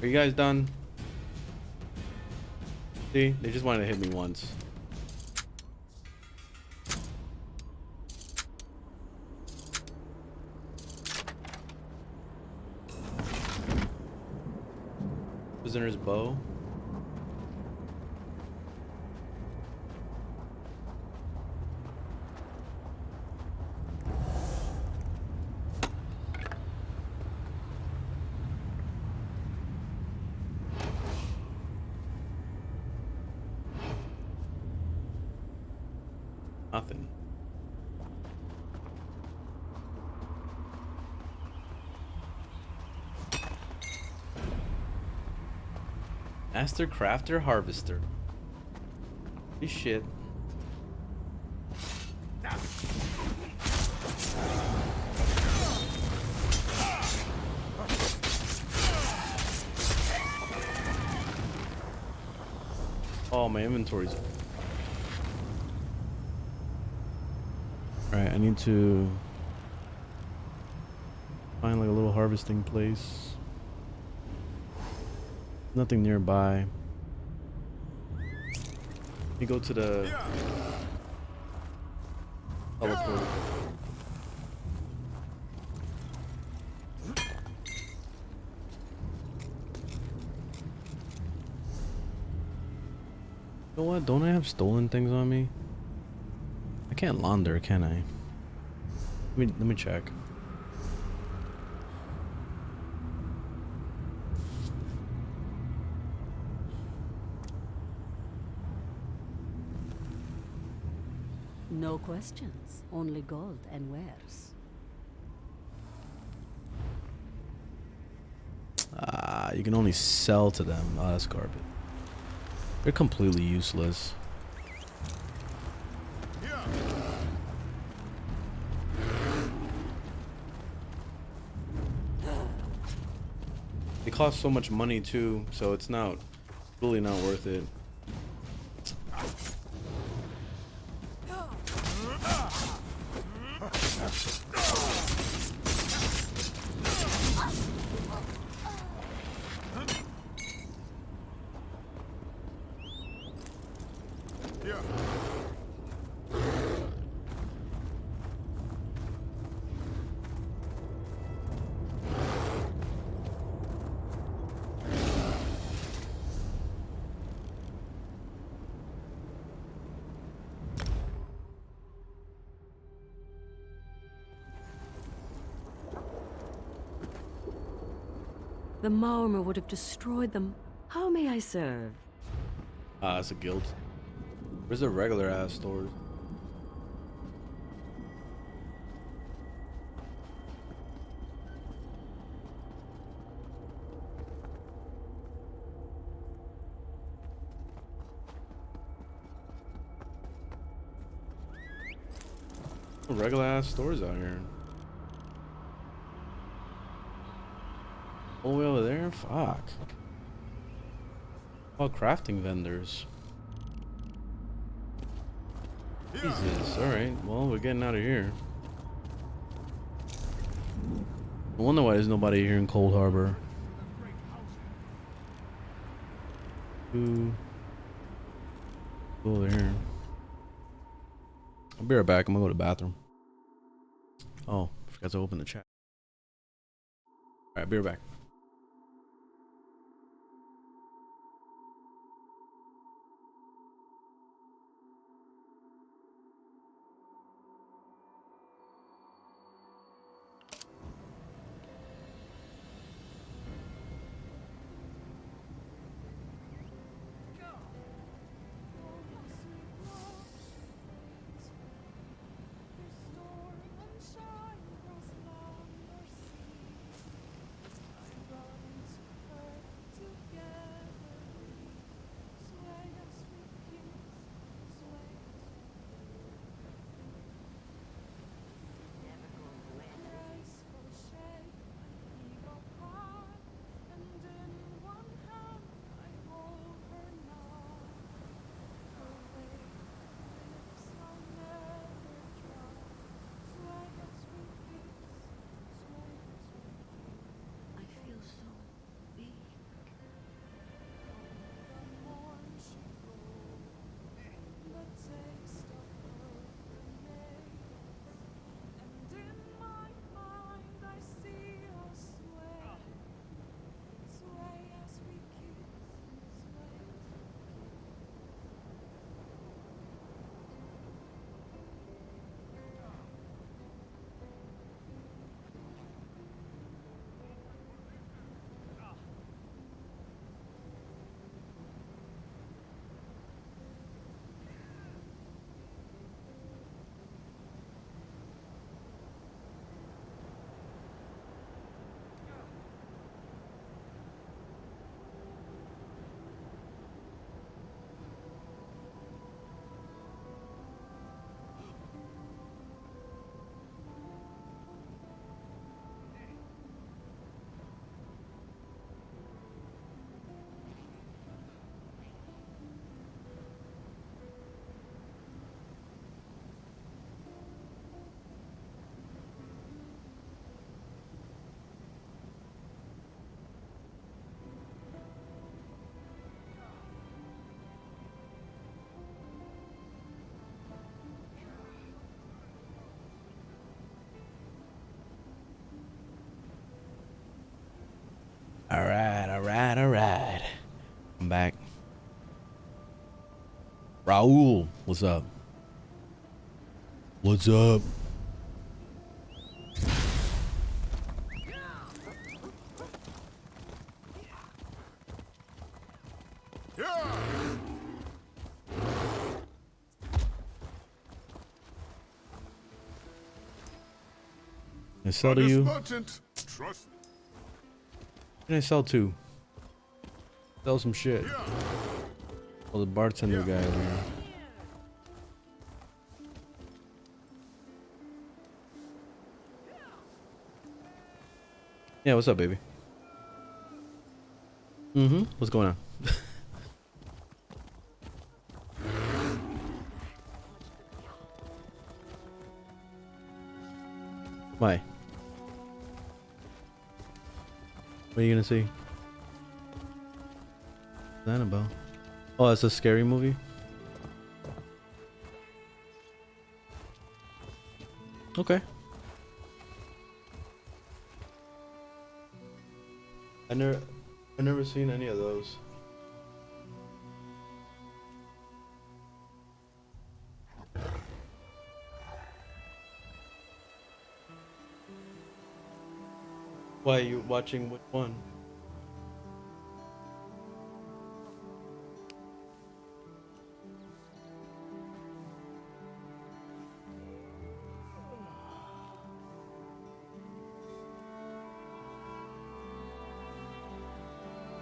Are you guys done? See? They just wanted to hit me once. Prisoner's bow. Nothing. Master Crafter Harvester. Holy shit. Oh, my inventory's... Alright, I need to find like a little harvesting place. Nothing nearby. Let me go to the teleport. You know what? Don't I have stolen things on me? I can't launder, can I? Let me check. No questions, only gold and wares. You can only sell to them. Oh, that's garbage. They're completely useless. They cost so much money too, so it's not really not worth it. The Maormer would have destroyed them. How may I serve? Ah, it's a guild. Where's the regular ass stores? Regular ass stores out here. All the way over there? Fuck. All crafting vendors. Jesus. Alright. Well, we're getting out of here. I wonder why there's nobody here in Cold Harbor. Go over here. I'll be right back. I'm gonna go to the bathroom. Oh, forgot to open the chat. Alright, be right back. Alright. I'm back. Raul, what's up? What's up? I sell to you. Merchant, trust me. What can I sell to? Sell some shit. Yeah. Oh, the bartender guy over here. Yeah, what's up, baby? Mm-hmm. What's going on? Why? What are you gonna see? Annabelle. Oh, it's a scary movie. Okay. I never seen any of those. Why are you watching which one?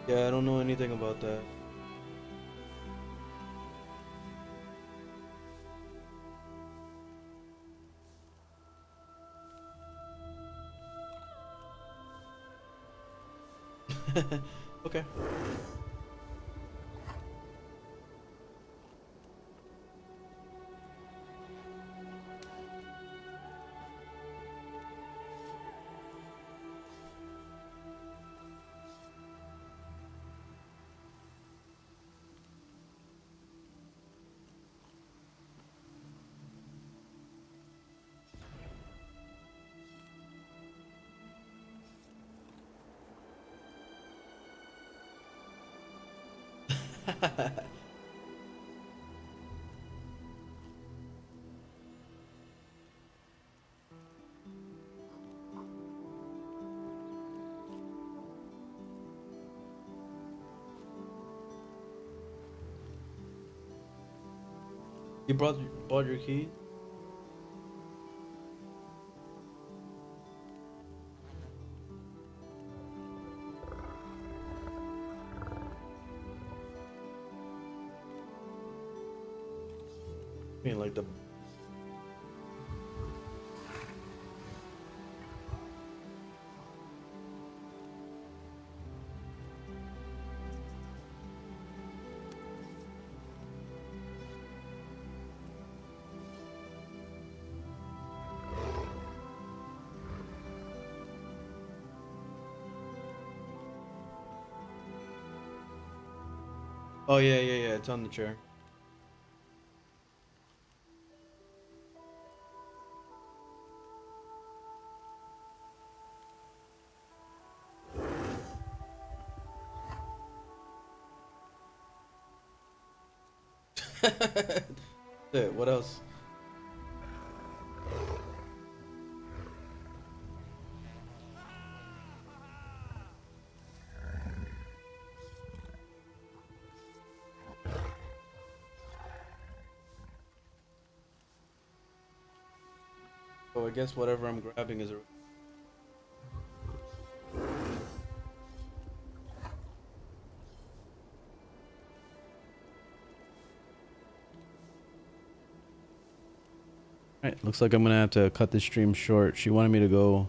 Yeah, I don't know anything about that. Okay. You bought your key? I mean, like the. Oh yeah, it's on the chair. Yeah, what else? Oh, I guess whatever I'm grabbing is a. Alright, looks like I'm gonna have to cut this stream short. She wanted me to go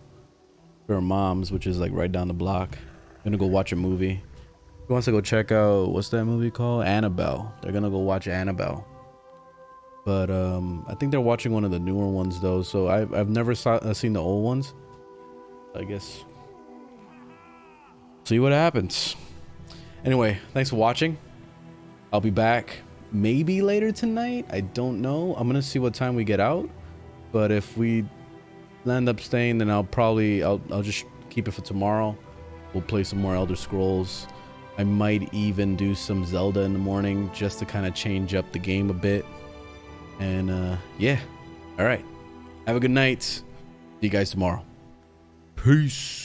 to her mom's, which is like right down the block. I'm gonna go watch a movie. She wants to go check out, what's that movie called? Annabelle. They're gonna go watch Annabelle. But I think they're watching one of the newer ones though, so I've never seen the old ones. I guess see what happens. Anyway, thanks for watching. I'll be back maybe later tonight. I don't know. I'm gonna see what time we get out. But if we end up staying, then I'll just keep it for tomorrow. We'll play some more Elder Scrolls. I might even do some Zelda in the morning just to kind of change up the game a bit. And yeah. All right. Have a good night. See you guys tomorrow. Peace.